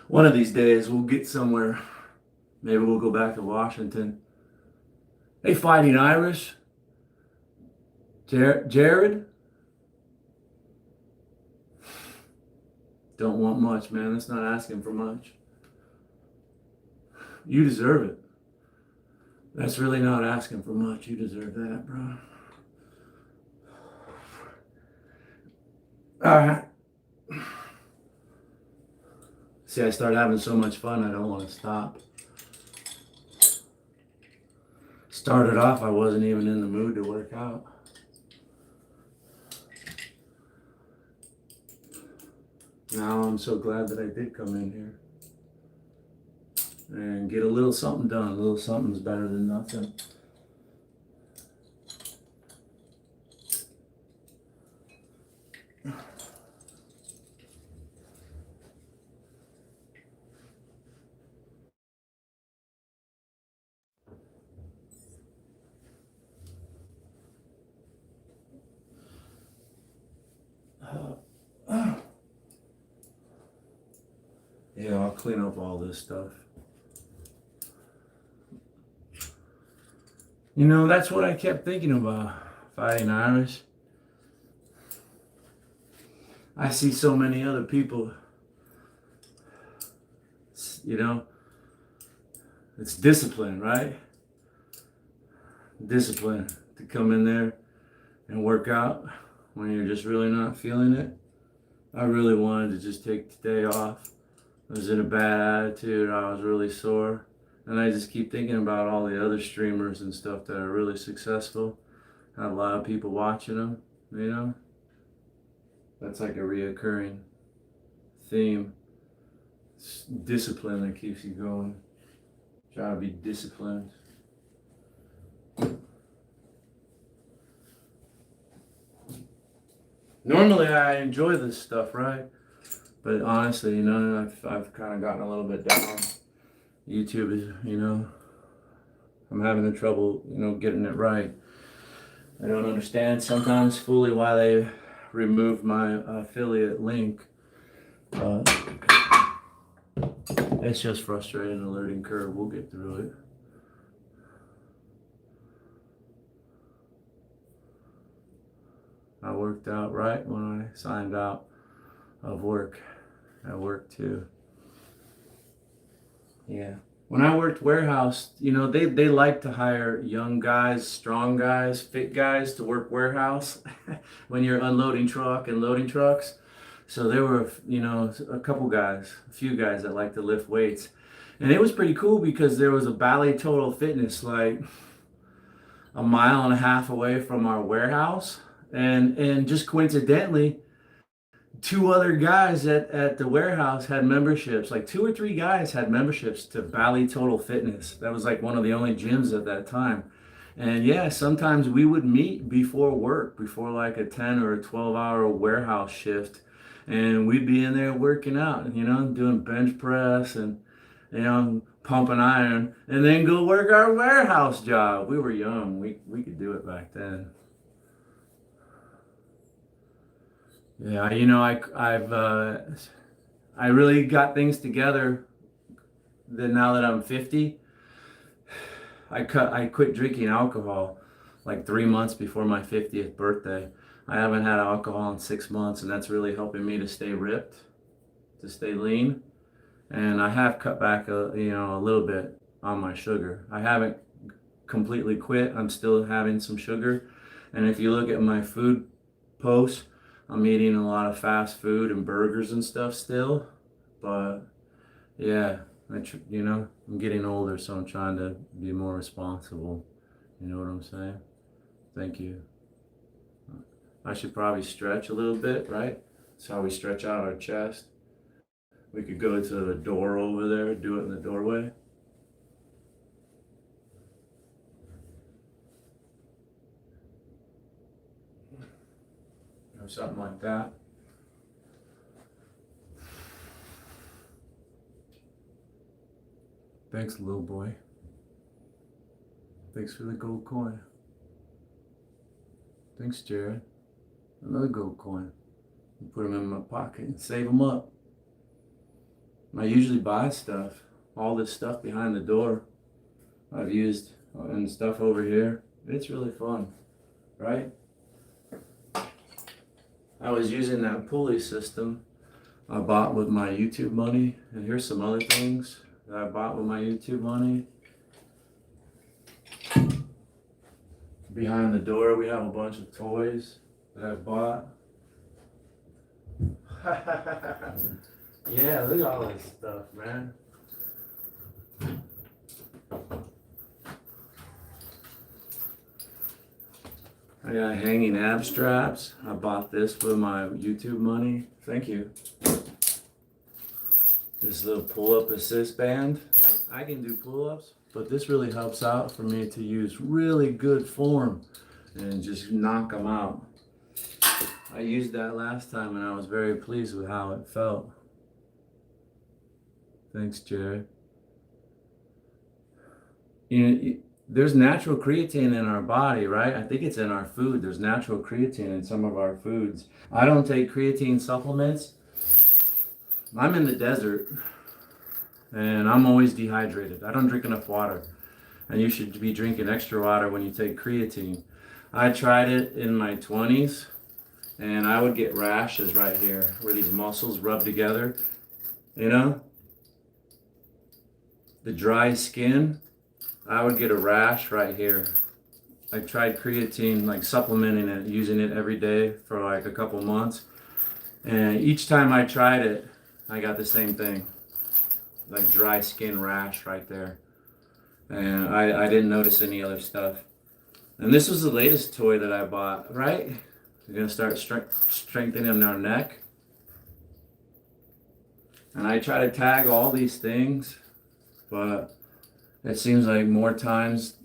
One of these days we'll get somewhere. Maybe we'll go back to Washington. Hey, Fighting Irish. Jared? Don't want much, man. That's not asking for much. You deserve it. That's really not asking for much. You deserve that, bro. All right. See, I start having so much fun, I don't want to stop. Started off, I wasn't even in the mood to work out. Now I'm so glad that I did come in here and get a little something done. A little something's better than nothing. Yeah, I'll clean up all this stuff. That's what I kept thinking about, Fighting Irish. I see so many other people, you know, it's discipline, right? Discipline to come in there and work out when you're just really not feeling it. I really wanted to just take the day off. I was in a bad attitude. I was really sore. And I just keep thinking about all the other streamers and stuff that are really successful. Had a lot of people watching them, you know? That's like a reoccurring theme. It's discipline that keeps you going. Try to be disciplined. Normally I enjoy this stuff, right? But honestly, you know, I've kind of gotten a little bit down. YouTube is, you know, I'm having the trouble, you know, getting it right. I don't understand sometimes fully why they removed my affiliate link. It's just frustrating, a learning curve. We'll get through it. I worked out right when I signed out of work. I worked too. Yeah. When I worked warehouse, you know, they like to hire young guys, strong guys, fit guys to work warehouse when you're unloading truck and loading trucks. So there were, you know, a few guys that like to lift weights. And it was pretty cool because there was a Ballet Total Fitness like a mile and a half away from our warehouse. And just coincidentally, two other guys at the warehouse had memberships. Like 2 or 3 guys had memberships to Bally Total Fitness. That was like one of the only gyms at that time. And yeah, sometimes we would meet before work, before like a 10 or a 12-hour warehouse shift. And we'd be in there working out, you know, doing bench press and, you know, pumping iron, and then go work our warehouse job. We were young. We could do it back then. Yeah, you know, I really got things together that now that I'm 50. I quit drinking alcohol like 3 months before my 50th birthday. I haven't had alcohol in 6 months, and that's really helping me to stay ripped, to stay lean. And I have cut back a little bit on my sugar. I haven't completely quit. I'm still having some sugar. And if you look at my food posts, I'm eating a lot of fast food and burgers and stuff still, but yeah, you know, I'm getting older, so I'm trying to be more responsible. You know what I'm saying? Thank you. I should probably stretch a little bit, right? That's how we stretch out our chest. We could go to the door over there, do it in the doorway. Or something like that. Thanks, little boy. Thanks for the gold coin. Thanks, Jared. Another gold coin. Put them in my pocket and save them up. I usually buy stuff. All this stuff behind the door I've used, and stuff over here. It's really fun, right? I was using that pulley system I bought with my YouTube money, and here's some other things that I bought with my YouTube money. Behind the door we have a bunch of toys that I bought. Yeah, look at all this stuff, man. I got hanging ab straps. I bought this with my YouTube money. Thank you. This little pull-up assist band. I can do pull-ups, but this really helps out for me to use really good form and just knock them out. I used that last time and I was very pleased with how it felt. Thanks, Jared. You know, there's natural creatine in our body, right? I think it's in our food. There's natural creatine in some of our foods. I don't take creatine supplements. I'm in the desert and I'm always dehydrated. I don't drink enough water. And you should be drinking extra water when you take creatine. I tried it in my 20s and I would get rashes right here where these muscles rub together, you know, the dry skin. I would get a rash right here. I tried creatine, like supplementing it, using it every day for like a couple months. And each time I tried it, I got the same thing, like dry skin rash right there. And I didn't notice any other stuff. And this was the latest toy that I bought, right? We're gonna start strengthening our neck. And I try to tag all these things, but it seems like more times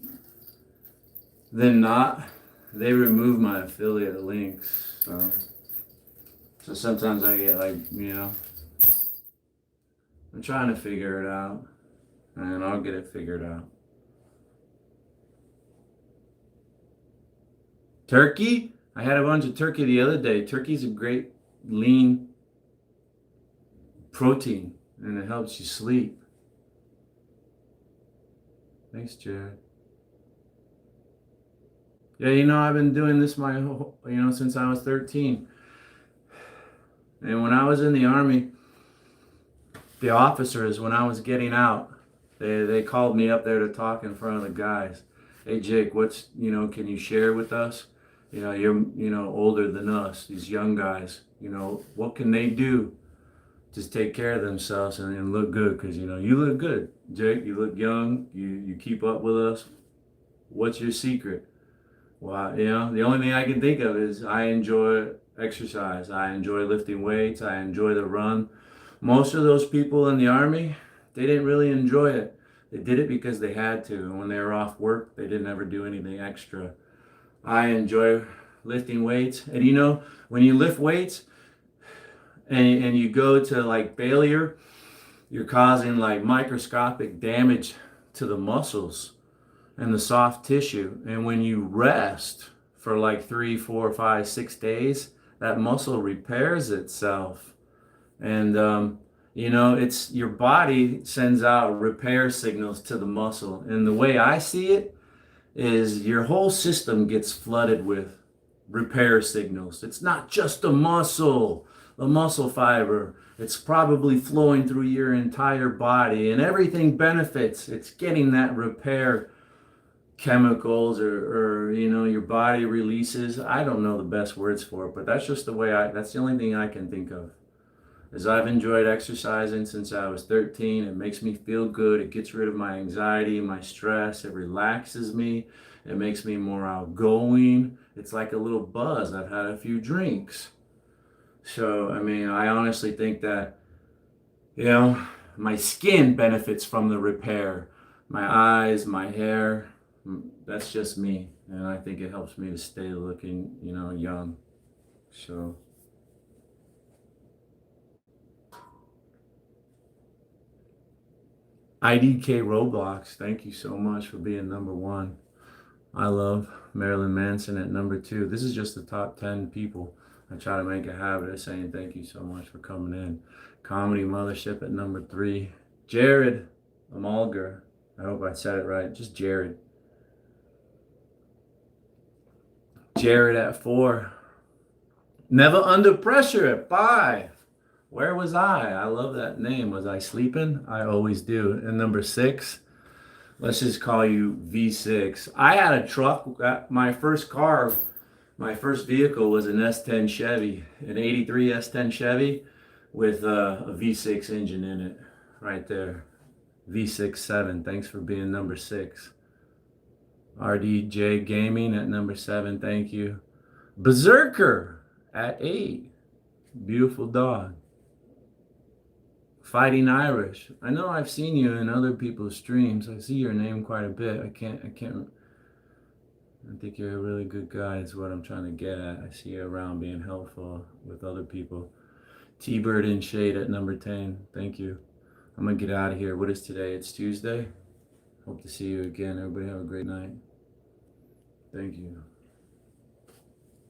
than not, they remove my affiliate links. So sometimes I get like, you know, I'm trying to figure it out, and I'll get it figured out. Turkey? I had a bunch of turkey the other day. Turkey's a great lean protein, and it helps you sleep. Thanks, Jared. Yeah, you know, I've been doing this my whole, since I was 13. And when I was in the Army, the officers, when I was getting out, they called me up there to talk in front of the guys. Hey, Jake, can you share with us? You're, older than us, these young guys. What can they do to take care of themselves and look good? Because, you look good, Jake. You look young. You keep up with us. What's your secret? Well, the only thing I can think of is I enjoy exercise. I enjoy lifting weights. I enjoy the run. Most of those people in the Army, they didn't really enjoy it. They did it because they had to. And when they were off work, they didn't ever do anything extra. I enjoy lifting weights. And when you lift weights and you go to like failure, you're causing like microscopic damage to the muscles and the soft tissue. And when you rest for like 3, 4, 5, 6 days, that muscle repairs itself. And it's your body sends out repair signals to the muscle. And the way I see it is your whole system gets flooded with repair signals. It's not just the muscle fiber. It's probably flowing through your entire body, and everything benefits. It's getting that repair chemicals or your body releases. I don't know the best words for it, but that's just that's the only thing I can think of. Is I've enjoyed exercising since I was 13. It makes me feel good. It gets rid of my anxiety, my stress. It relaxes me. It makes me more outgoing. It's like a little buzz. I've had a few drinks. So, I honestly think that, my skin benefits from the repair. My eyes, my hair, that's just me. And I think it helps me to stay looking, young. So. IDK Roblox, thank you so much for being number 1. I love Marilyn Manson at number 2. This is just the top 10 people. I try to make a habit of saying thank you so much for coming in. Comedy Mothership at number 3. Jared Amalgar, I hope I said it right, just Jared. Jared at 4. Never Under Pressure at 5. Where was I? I love that name. Was I sleeping? I always do. And number 6, let's just call you V6. I had a truck. My first vehicle was an S10 Chevy, an 83 S10 Chevy with a V6 engine in it right there. V67. Thanks for being number 6. RDJ Gaming at number 7. Thank you. Berserker at 8. Beautiful dog. Fighting Irish. I know I've seen you in other people's streams. I see your name quite a bit. I think you're a really good guy is what I'm trying to get at. I see you around being helpful with other people. T-Bird in Shade at number 10. Thank you. I'm going to get out of here. What is today? It's Tuesday. Hope to see you again. Everybody have a great night. Thank you.